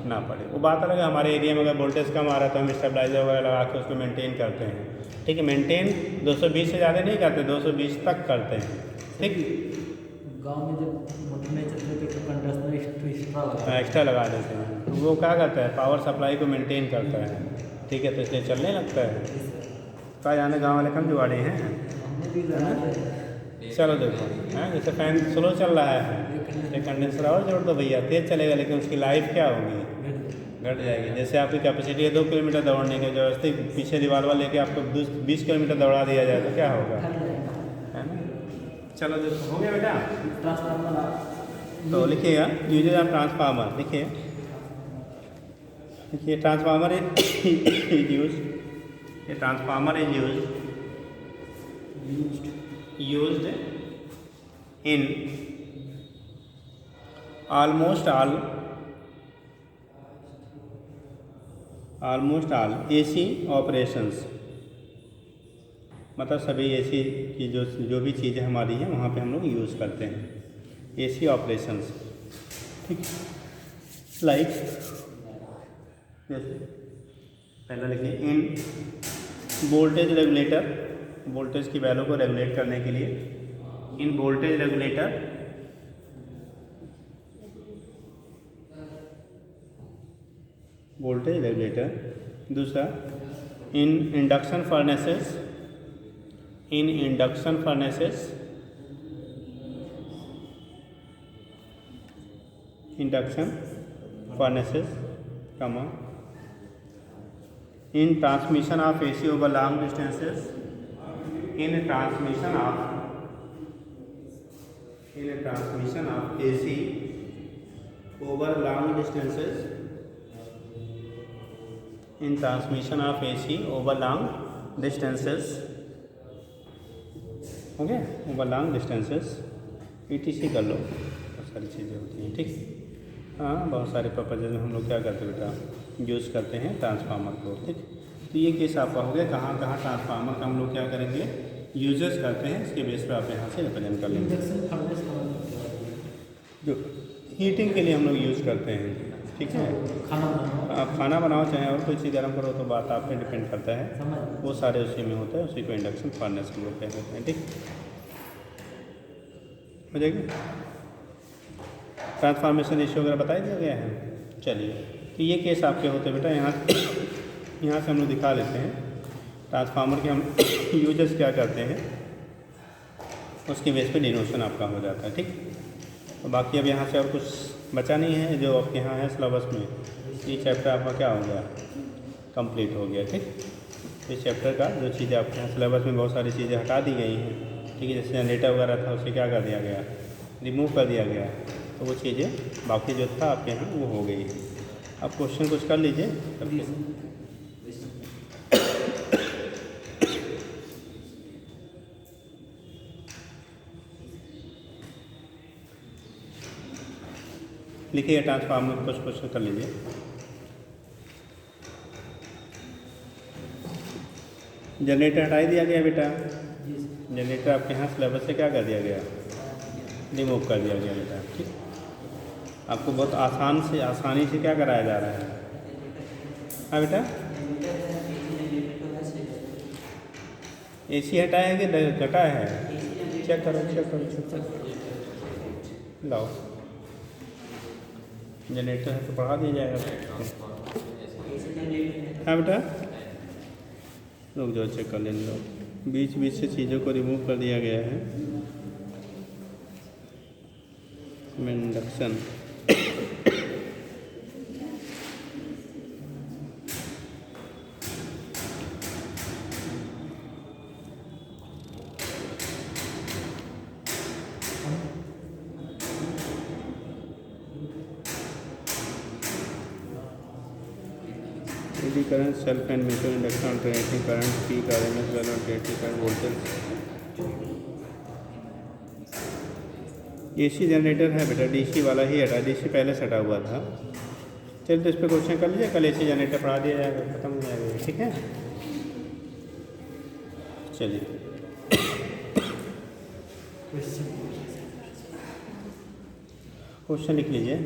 ना पड़े। वो बात अलग है, हमारे एरिया में अगर वोल्टेज कम आ रहा है तो हम स्टेबलाइजर वगैरह लगा के उसको मेंटेन करते हैं, ठीक है। मेंटेन 220 से ज़्यादा नहीं करते, 220 तक करते हैं, ठीक। गांव में जब मोटर नहीं चलते तो कंडक्टर एक्स्ट्रा लगा देते हैं, तो वो क्या करता है, पावर सप्लाई को मेंटेन करता है, ठीक है। तो इसलिए चलने लगता है। क्या जाने गाँव वाले कम जुगाड़े हैं। चलो देखो, हाँ जैसे फैन स्लो चल रहा है, एक कंडेंसर और जोड़ दो भैया, तेज़ चलेगा, लेकिन उसकी लाइफ क्या होगी, घट जाएगी। जैसे आपकी कैपेसिटी है 2 किलोमीटर दौड़ने की, जबरदस्ती पीछे रिवाल्वर लेके आपको 20 किलोमीटर दौड़ा दिया जाए तो क्या होगा, है ना। चलो जो हो गया बेटा। ट्रांसफार्मर तो लिखिएगा यूजेज ऑफ ट्रांसफार्मर, लिखिए ट्रांसफार्मर इज यूज, ये transformer is used in almost all AC operations, मतलब सभी एसी की जो भी चीज़ें हमारी हैं वहाँ पे हम लोग यूज़ करते हैं एसी ऑपरेशंस, ठीक। लाइक जैसे पहला लिखिए इन वोल्टेज रेगुलेटर, वोल्टेज की वैल्यू को रेगुलेट करने के लिए in voltage regulator, voltage regulator. दूसरा in induction furnaces, in induction furnaces, induction furnaces, comma in transmission of AC over long distances, in transmission of AC over long distances, in transmission of AC over long distances, हो गया, over long distances, ETC कर लो, बहुत सारी चीज़ें होती हैं, ठीक। हाँ, बहुत सारे पर्पज़ में हम लोग क्या करते हैं बेटा, यूज़ करते हैं ट्रांसफार्मर को, ठीक। तो ये केस आपका हो गया, कहाँ कहाँ ट्रांसफार्मर का हम लोग क्या करेंगे, यूजेस करते हैं, इसके बेस पर आप यहाँ से रिप्रेजेंट कर लेंगे। इंडक्शन फर्नेस का मतलब क्या है? जो हीटिंग के लिए हम लोग यूज़ करते हैं, ठीक है। खाना बनाना, आप खाना बनाओ चाहे और कोई चीज़ गर्म करो तो बात आप पे डिपेंड करता है, समझ वो सारे उसी में होता है, उसी को इंडक्शन फर्नेस हम लोग कहते हैं, ठीक। हो जाएगी। ट्रांसफॉर्मेशन रेशियो वगैरह बता दिया गया है। चलिए, तो ये केस आपके होते हैं बेटा, यहाँ से हम लोग दिखा लेते हैं ट्रांसफार्मर के हम यूजेस क्या करते हैं, उसके बेस पे डिनोशन आपका हो जाता है, ठीक। तो बाकी अब यहाँ से और कुछ बचा नहीं है जो आपके यहाँ है सिलेबस में, ये चैप्टर आपका क्या हो गया, कंप्लीट हो गया, ठीक। इस चैप्टर का जो चीज़ें आपके यहाँ सिलेबस में बहुत सारी चीज़ें हटा दी गई हैं, ठीक है। जैसे जनरेटर वगैरह था उसे क्या कर दिया गया, रिमूव कर दिया गया, तो वो चीज़ें बाकी जो था आपके यहाँ वो हो गई है। अब क्वेश्चन कुछ कर लीजिए तब लिखिए ट्रांसफार्मर कुछ क्वेश्चन कर लीजिए। जनरेटर हटा दिया गया बेटा, जनरेटर आपके यहाँ सिलेबस से क्या कर दिया गया, रिमूव कर दिया गया बेटा, ठीक। आपको बहुत आसानी से क्या कराया जा रहा है, हाँ बेटा। AC हटाया है कि घटा है, चेक करो, लाओ जनरेटर है तो पढ़ा दिया जाएगा, हाँ बेटा। लोग जो चेक कर लेने लो, बीच से चीज़ों को रिमूव कर दिया गया है। Induction eddy current, self and mutual induction, alternating current, peak RMS value, alternating current, voltage. AC generator है बेटा, DC वाला ही हटा, DC पहले से हटा हुआ था। चलिए तो इस पर क्वेश्चन कर लीजिए, कल AC जनरेटर पढ़ा दिया जाएगा, खत्म हो जाएगा, ठीक है। चलिए क्वेश्चन लिख लीजिए।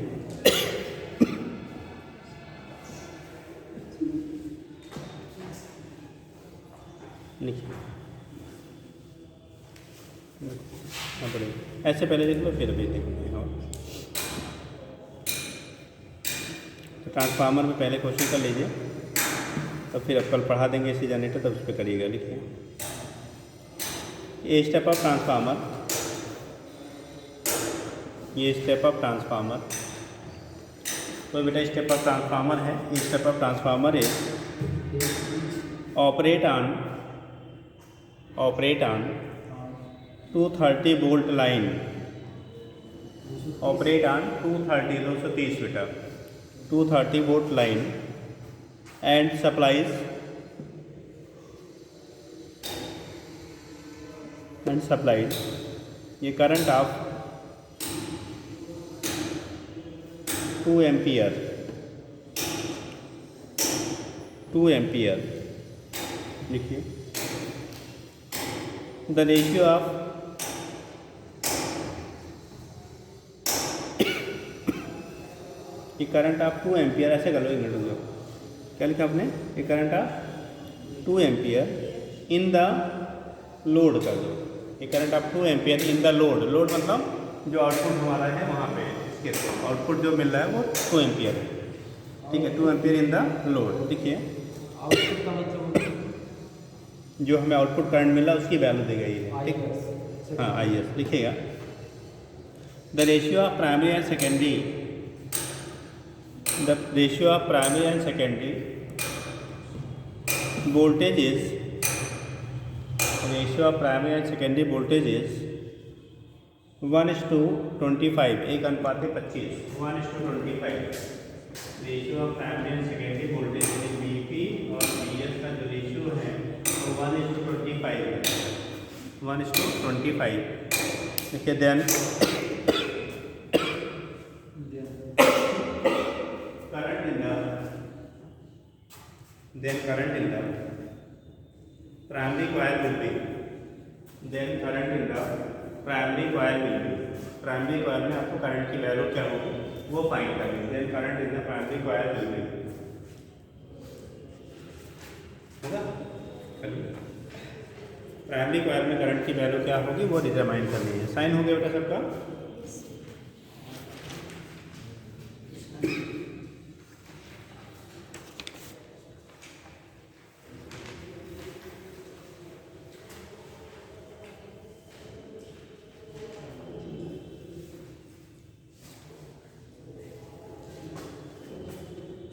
लिखिए, हाँ बढ़िया, ऐसे पहले देख लो फिर भी देखेंगे। हाँ, तो ट्रांसफार्मर में पहले क्वेश्चन कर लीजिए, तो फिर अब कल पढ़ा देंगे AC जनरेटर, तब उस पर करिएगा। लिखिए, ये स्टेप ऑफ ट्रांसफार्मर, ये स्टेप ऑफ ट्रांसफार्मर, तो बेटा स्टेप ऑफ ट्रांसफार्मर है। ये step of transformer is operate on 230 volt line operate on 230 बेटा 230 volt line and supplies ये करंट ऑफ 2 एम्पियर लिखिए। द रेशियो ऑफ ये करंट ऑफ 2 एम्पियर, ऐसे कर लो, एक मिनट रुक जाओ, क्या लिखा आपने, ये current of 2 ampere in the load कर दो, ये current of 2 ampere in the load, load मतलब जो आउटपुट हमारा है वहाँ पे, इसके आउटपुट जो मिल रहा है वो 2 एम्पियर है, ठीक है, 2 एम्पियर इन द लोड। देखिए आउटपुट का मतलब जो हमें आउटपुट करंट मिला उसकी वैल्यू दी गई है, ठीक, IS। हाँ IS लिखिएगा। The ratio of primary and secondary, the ratio of primary and secondary voltage is, ratio of primary and secondary voltage is 1:25, 1:25, 1:25। Ratio of primary and secondary voltage BP और BS का जो ratio है वो 1:25 है, 1:25। देखिए then current in the primary coil will be, then current in the primary coil will be, primary coil में आपको current की वैल्यू क्या होगी वो फाइंड करनी है, then current in the primary coil will be, होगा, प्राइमरी कॉइल में करंट की वैल्यू क्या होगी वो डिटरमाइन करनी है। साइन हो गया बेटा सबका,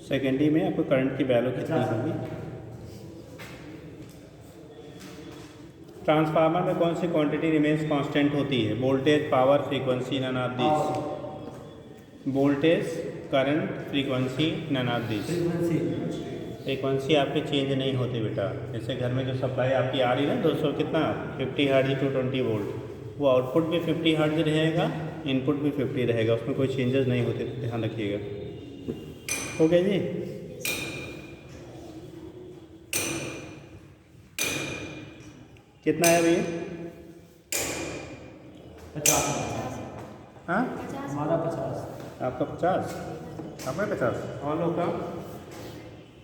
सेकेंडरी में आपको करंट की वैल्यू कितनी होगी। ट्रांसफार्मर में कौन सी क्वांटिटी रिमेन्स कांस्टेंट होती है, voltage, power, frequency, none of this. Voltage, current, frequency, none of this. Frequency आपके चेंज नहीं होती बेटा, जैसे घर में जो सप्लाई आपकी आ रही है ना 200 कितना 50 हर्ट्ज टू 20 वोल्ट, वो आउटपुट भी 50 हर्ट्ज रहेगा, इनपुट भी 50 रहेगा, उसमें कोई चेंजेस नहीं होते, तो ध्यान रखिएगा। हो गया जी, कितना है भैया, 50, हाँ हमारा 50, आपका 50, आपका 50, और लोग का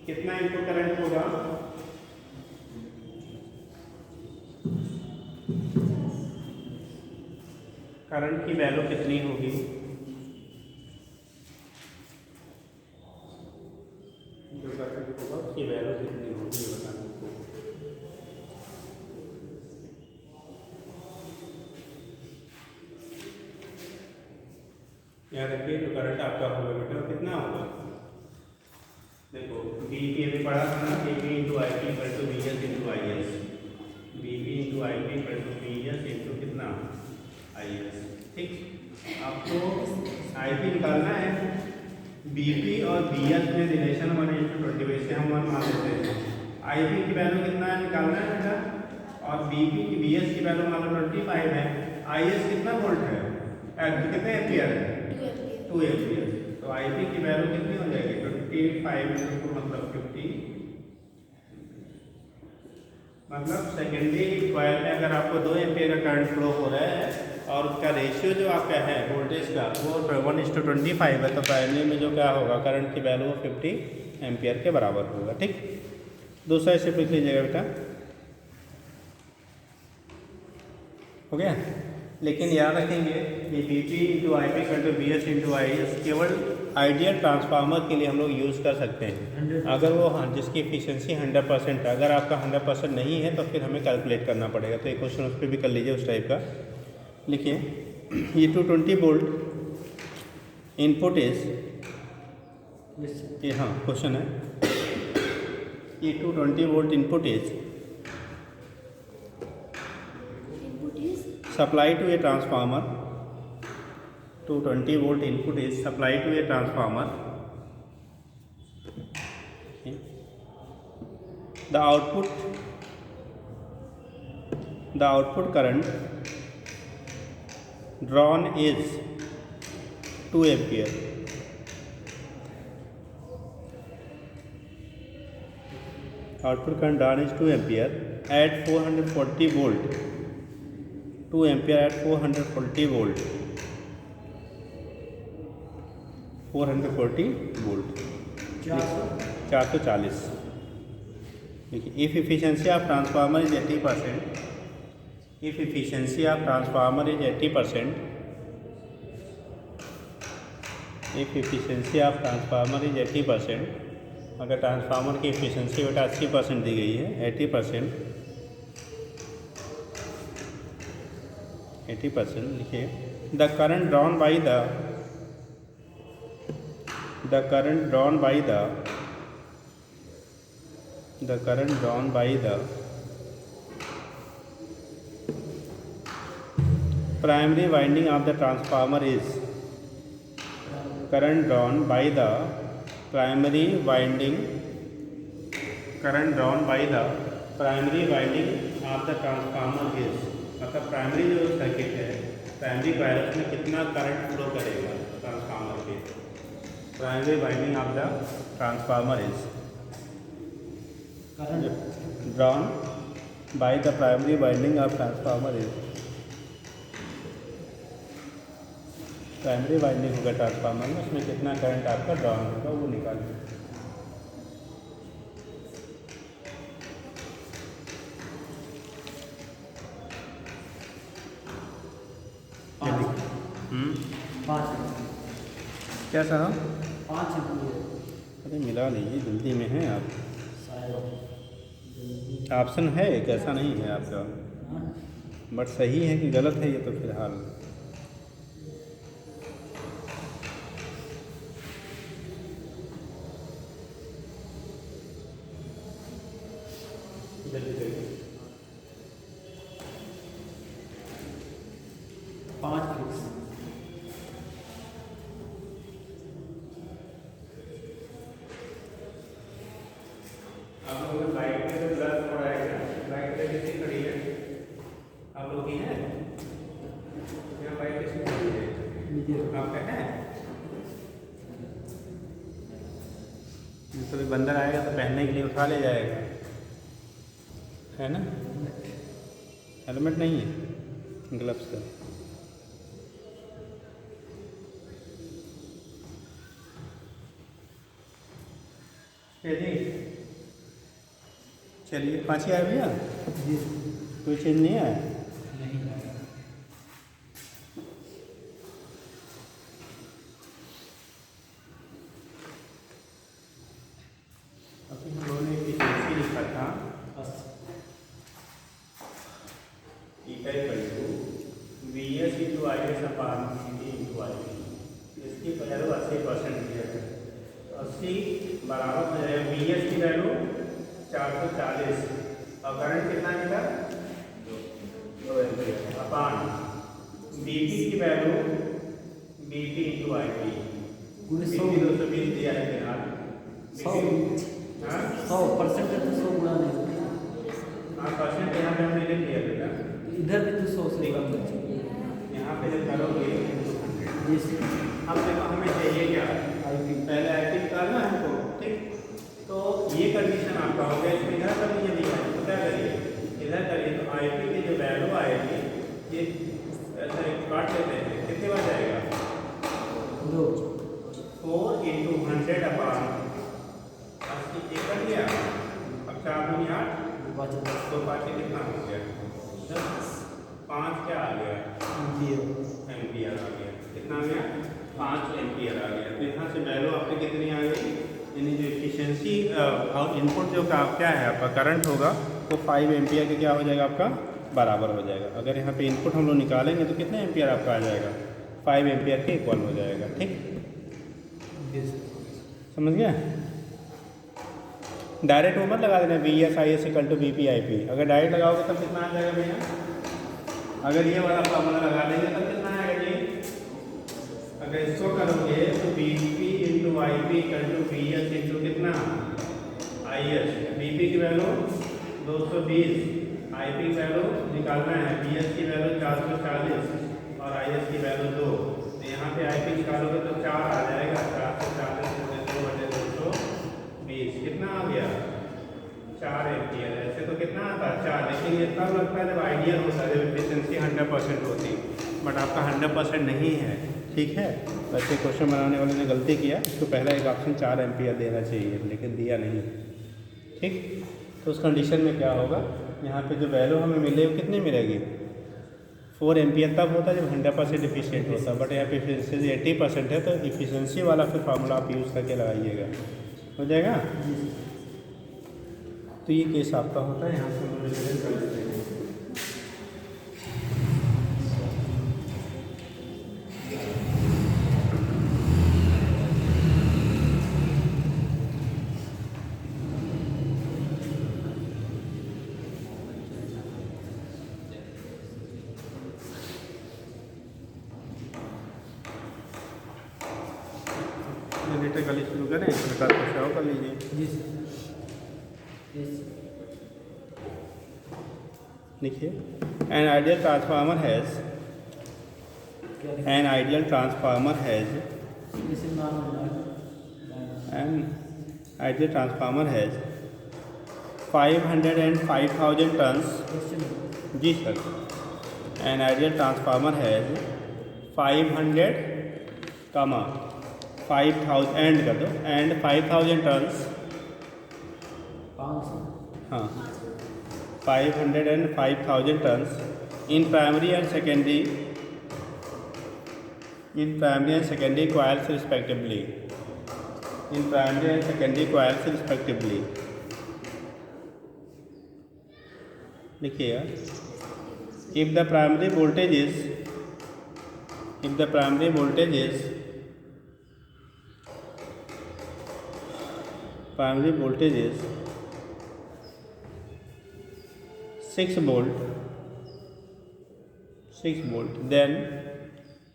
कितना इनपुट करंट होगा, करंट की वैल्यू कितनी होगी, जो करंट होगा उसकी वैल्यू कितनी होगी ये बताना आपको। याद रखिए जो करंट आपका होगा बेटा कितना होगा, देखो बी पी अभी पढ़ा था ना, B P into I P equal to V S into I S, B P into I P equal to V S into कितना आई एस, ठीक। आपको आई पी निकालना है, बी पी और बी एस में रिलेशन 1:20, वैसे हम 1 मान लेते हैं। आई पी की वैल्यू कितना है निकालना है बेटा, और बी पी की बी एस की वैल्यू मान लो 25 है, आई एस कितना वोल्ट है, कितने एम्पियर है 2 एम्पियर, तो आई पी की वैल्यू कितनी हो जाएगी 25 मतलब 50, मतलब सेकेंडरी कॉइल में अगर आपको 2 एम्पियर का करंट फ्लो हो रहा है और उसका रेशियो जो आपका है वोल्टेज का वो 1:25 है, तो प्राइमरी में जो क्या होगा करंट की वैल्यू 50 एम्पियर के बराबर होगा, ठीक। दूसरा स्टेप लिख लीजिएगा बेटा, हो गया। लेकिन याद रखेंगे ये B P into I P equal to B S into I S केवल आइडियल ट्रांसफार्मर के लिए हम लोग यूज़ कर सकते हैं, अगर वो हाँ जिसकी एफिशिएंसी 100% है, अगर आपका 100% नहीं है तो फिर हमें कैलकुलेट करना पड़ेगा। तो एक क्वेश्चन उस पर भी कर लीजिए उस टाइप का। लिखिए ये 220 वोल्ट इनपुट इज, ये हाँ क्वेश्चन है, ये 220 volt input is supply to a transformer, 220 volt input is supplied to a transformer. Okay. The output current drawn is 2 ampere. Output current drawn is 2 ampere at 440 volt. 2 ampere at 440 volt. 440 volt. 440. देखिए, if efficiency of transformer is 80%, if efficiency of transformer is 80%, if efficiency of transformer is 80%, अगर transformer की efficiency बेटा 80% दी गई है, 80% लिखिए, the current drawn by the primary winding of the transformer is current drawn by the primary winding of the transformer is, मतलब primary जो circuit है, primary wire में कितना करंट फ्लो करेगा ट्रांसफार्मर के, primary winding of the transformer is current drawn by the primary winding of transformer is, primary winding होगा transformer में, उसमें कितना करंट आपका ड्रॉन होगा वो निकालें। क्या साहब? 5 एम्पीयर। अरे मिला लीजिए, जल्दी में हैं आप। ऑप्शन है एक, ऐसा नहीं है आपका, बट सही है कि गलत है ये तो फिलहाल। जल्दी करिए। 5 फिक्स। आप लोगों ने लाइट में तो प्लस हो रहा है क्या? लाइट पे कितनी खड़ी है आप लोग की है? यहाँ लाइट कितनी खड़ी है आपका है? तो बंदर आएगा तो पहनने के लिए उठा ले जाएगा, है ना? हेलमेट नहीं है, ग्लव्स का। चलिए 5 ही आया भैया, कोई चेंज नहीं आया? नहीं। अभी हम लोगों ने एफिशिएंसी लिखा था VS into IS upon CT into IP, इसकी वैल्यू 80% दिया है। 80 बराबर हो जाएगा VS की वैल्यू 440 और करंट कितना मिला 2 एम्पीयर अपॉन BP की वैल्यू BP into IP, 220 दिया है फिलहाल। 100% है तो 100 गुणा नहीं। हाँ, परसेंट यहाँ पे हमने लिख दिया बेटा, इधर भी तो 100 से कम है। यहाँ पे जब करोगे अब देखो हमें चाहिए क्या, पहले IP निकालना है हमको, ठीक? तो ये कंडीशन आपका हो गया, इसमें इधर कर लीजिए भैया, तो क्या करिए इधर करिए, तो IP की जो वैल्यू आएगी ये ऐसा एक काट लेते हैं, कितने बार जाएगा 2 4 into 100 अपॉन 80 एक कर दिया, अब 4 दूनी 8, 2 5 कितना हो गया 5 क्या आ गया एम्पियर आ गया, कितना आ गया 5 एम्पियर आ गया। तो यहाँ से वैल्यू आपकी कितनी आ गई, यानी जो एफिशिएंसी और इनपुट जो का क्या है आपका करंट होगा वो 5 एम्पियर के क्या हो जाएगा आपका बराबर हो जाएगा। अगर यहाँ पे इनपुट हम लोग निकालेंगे तो कितने एम्पियर आपका आ जाएगा 5 एम्पियर के इक्वल हो जाएगा, ठीक? समझ गया? डायरेक्ट वो मत लगा देना VS IS equal to BP IP, अगर डायरेक्ट लगाओगे तब कितना आ जाएगा भैया अगर ये वाला फार्मूला लगा देंगे तो कितना आएगा जी? अगर इसको करोगे तो B P into I P equal to B S into कितना आई एस। बी पी की वैल्यू 220, आई पी की वैल्यू निकालना है, बी एस की वैल्यू 440 और आई एस की वैल्यू 2। तो यहाँ पे आई पी निकालोगे तो 4 आ जाएगा, 440 2/220 कितना आ गया? 4 एम्पियर। ऐसे तो कितना आता है? 4। लेकिन ये तब लगता है जब आइडियल होता है, जब एफिशिएंसी 100% होती, बट आपका 100% नहीं है, ठीक है। वैसे क्वेश्चन बनाने वाले ने गलती किया, तो पहला एक ऑप्शन 4 एम्पियर देना चाहिए, लेकिन दिया नहीं, ठीक। तो उस कंडीशन में क्या होगा, यहाँ पे जो वैल्यू हमें मिले वो कितनी मिलेगी? 4 एम्पियर तब होता है जब 100% एफिशिएंट होता है, बट यहाँ पे एफिशिएंसी 80% है, तो एफिशिएंसी वाला फिर फार्मूला आप यूज़ करके लगाइएगा, हो जाएगा। तो ये केस आपका होता है, यहाँ से हम रिप्रेजेंट कर लेते हैं। जनरेटर का शुरू करें, प्रकार को सेव कर लीजिए। जी सर। देखिए, N ideal transformer has an ideal transformer has an ideal transformer has 505,000 tons। जी sir. an ideal transformer has 500 comma 5,000 end कर दो, एंड 5,000 tons, हाँ 505,000 tons in primary and secondary coils respectively, in primary and secondary coils respectively। लिखिएगा, if the primary voltage is 6 volt, then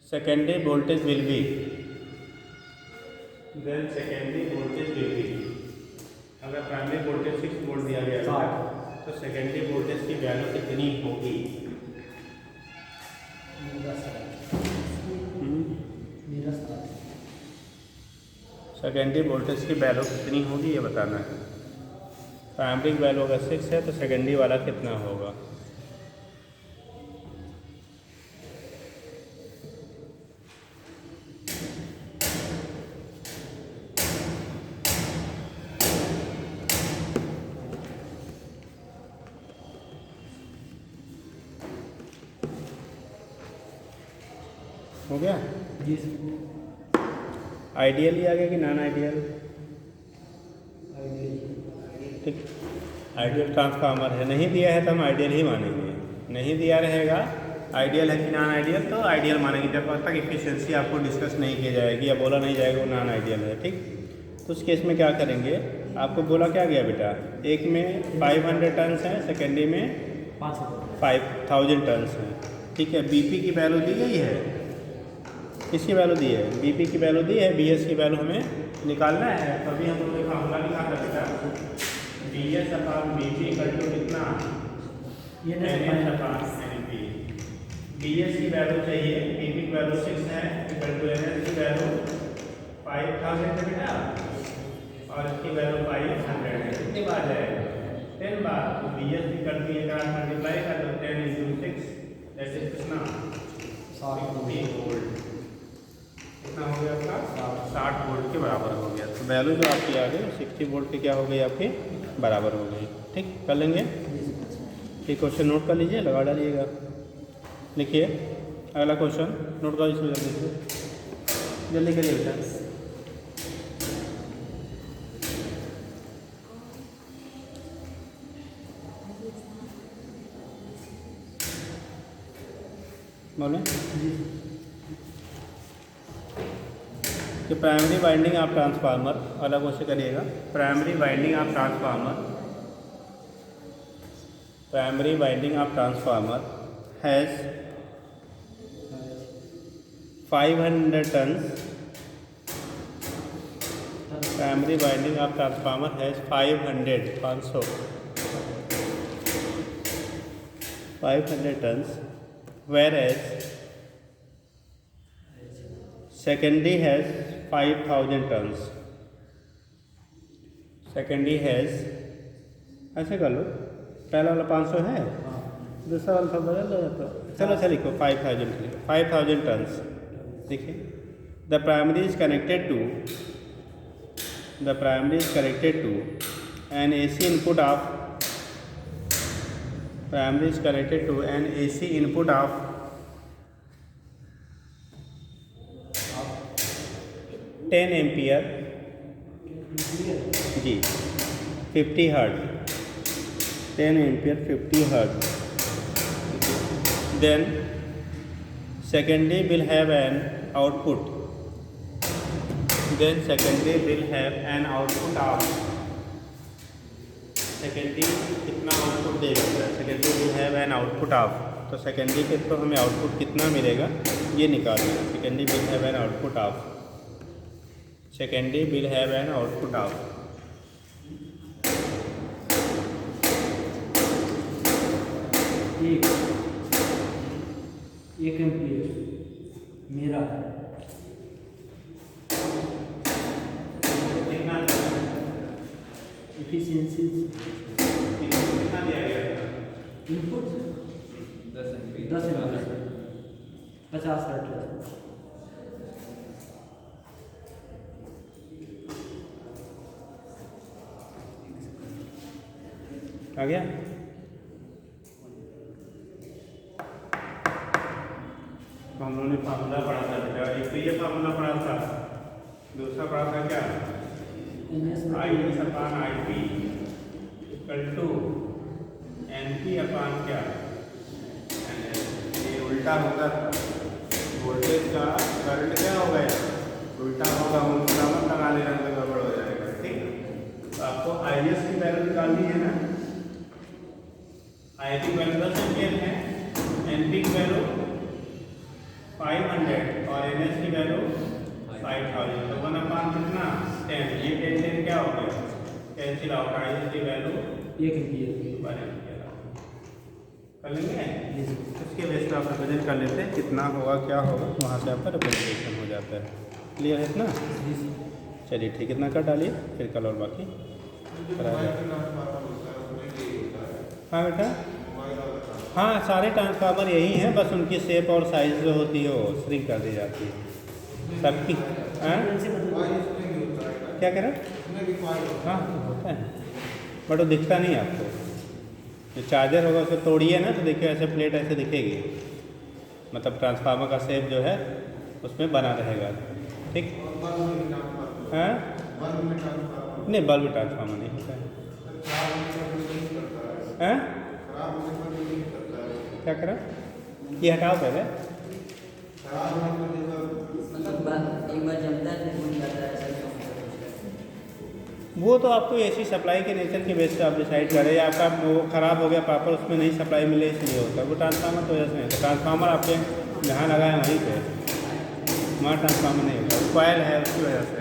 secondary voltage will be, अगर primary voltage 6 volt दिया गया है तो secondary voltage की value कितनी होगी? सेकेंडरी वोल्टेज की वैल्यू कितनी होगी ये बताना है। प्राइमरी वैल्यू अगर 6 है तो सेकेंडरी वाला कितना होगा? हो गया जी। आइडियल ही आ गया कि नॉन आइडियल? ठीक, आइडियल ट्रांसफार्मर है, नहीं दिया है तो हम आइडियल ही मानेंगे, नहीं दिया रहेगा आइडियल है कि नॉन आइडियल तो आइडियल मानेंगे, जब तक एफिशिएंसी आपको डिस्कस नहीं की जाएगी या बोला नहीं जाएगा वो नॉन आइडियल है, ठीक। तो उस केस में क्या करेंगे, आपको बोला क्या गया बेटा, एक में 500 टन है, सेकेंडरी में 5,000 टन है, ठीक है। बीपी की वैल्यू दी गई है, किसकी वैल्यू दी है? बीपी की वैल्यू दी है, बीएस की वैल्यू हमें निकालना है, तभी हम लोग फार्मूला निकाल सकते हैं। BS upon BP equal to कितना? NS upon NP. बीएस की वैल्यू चाहिए, बीपी की वैल्यू 6 है, इक्वल टू एनएस की वैल्यू 5,000 है बेटा, और इसकी वैल्यू 500 है। कितनी बार जाएगा? 10 बार। तो बीएस की कर दी एक मल्टीप्लाई कर दो, 10 × 6 दैट इज कितना? 60 वोल्ट। कितना हो गया आपका? 60 वोल्ट के बराबर हो गया। तो वैल्यू जो आपकी आ गई 60 वोल्ट की क्या हो गई आपकी? बराबर हो गई, ठीक। कर लेंगे, ये क्वेश्चन नोट कर लीजिए, लगा डालिएगा। लिखिए अगला क्वेश्चन, नोट कर लीजिए, जल्दी करिए बेटा। बोलें कि प्राइमरी वाइंडिंग ऑफ ट्रांसफार्मर, अलग क्वेश्चन करिएगा। Primary winding of transformer has 500 tons. Primary winding of transformer has 500 tons, whereas secondary has 5000 tons. Secondary has, ऐसे कर लो, पहला वाला 500 है, दूसरा वाला सब बदल लो तो चलो ऐसे लिखो 5000 tons. देखिए, the primary is connected to an AC input of 10 ampere जी 50 hertz, 10 ampere 50 hertz. Then secondary will have an output of secondary कितना आउटपुट देगा, secondary will have an output of, तो secondary के थ्रू हमें output कितना मिलेगा ये निकालना है. secondary will have an output of एक एम्पियर मेरा कितना एफिशिएंसी कितना दिया गया इनपुट 10 एम्पियर 50 हर्ट्ज आ गया. हम लोगों ने फार्मूला पढ़ा था बेटा, एक तो ये फार्मूला पढ़ा था, दूसरा पढ़ा था क्या, I/S upon IP equal to NP upon क्या, NS. ये उल्टा होता था, वोल्टेज का करंट क्या होगा, उल्टा होगा, उल्टा मत लगा लेना तो गड़बड़ हो जाएगा. ठीक, तो आपको I/S की वैल्यू निकालनी है ना. IP की वैल्यू 10 एम्पियर है, NP की वैल्यू 500 और NS की वैल्यू 5000. तो 1 अपान कितना 10, ये 10 क्या हो गया, कैंसिल आउट. IS की वैल्यू 1 एम्पियर कर लेंगे. इसके बेस पर आप रिप्रेजेंट कर लेते हैं, कितना होगा क्या होगा, वहाँ से आपका रिप्रेजेंटेशन हो जाता है. क्लियर है इतना. चलिए ठीक, इतना कर डालिए, फिर कल और बाकी कराया जाए. हाँ बेटा, हाँ सारे ट्रांसफार्मर यही हैं, बस उनकी शेप और साइज़ जो होती है वो श्रिंक कर दी जाती है सबकी. हाँ क्या कह रहे हैं, हाँ होता है बट वो दिखता नहीं आपको. जो चार्जर होगा उसे तोड़िए ना तो देखिए ऐसे प्लेट ऐसे दिखेगी, मतलब ट्रांसफार्मर का शेप जो है उसमें बना रहेगा. ठीक, हाँ नहीं बल्ब ट्रांसफार्मर नहीं होता है. हाँ क्या करा, ये हटाओ पहले. मतलब एक बार जमता है फिर बन जाता है ऐसा. वो तो आपको एसी सप्लाई के नेचर के बेस पे आप डिसाइड करें, या आपका वो ख़राब हो गया प्रॉपर, उसमें नहीं सप्लाई मिले इसलिए होता है. वो ट्रांसफार्मर तो वजह से नहीं होता. ट्रांसफार्मर आपके जहाँ लगाए वहीं पे, वहाँ ट्रांसफार्मर नहीं होता, कॉइल है उसकी वजह से.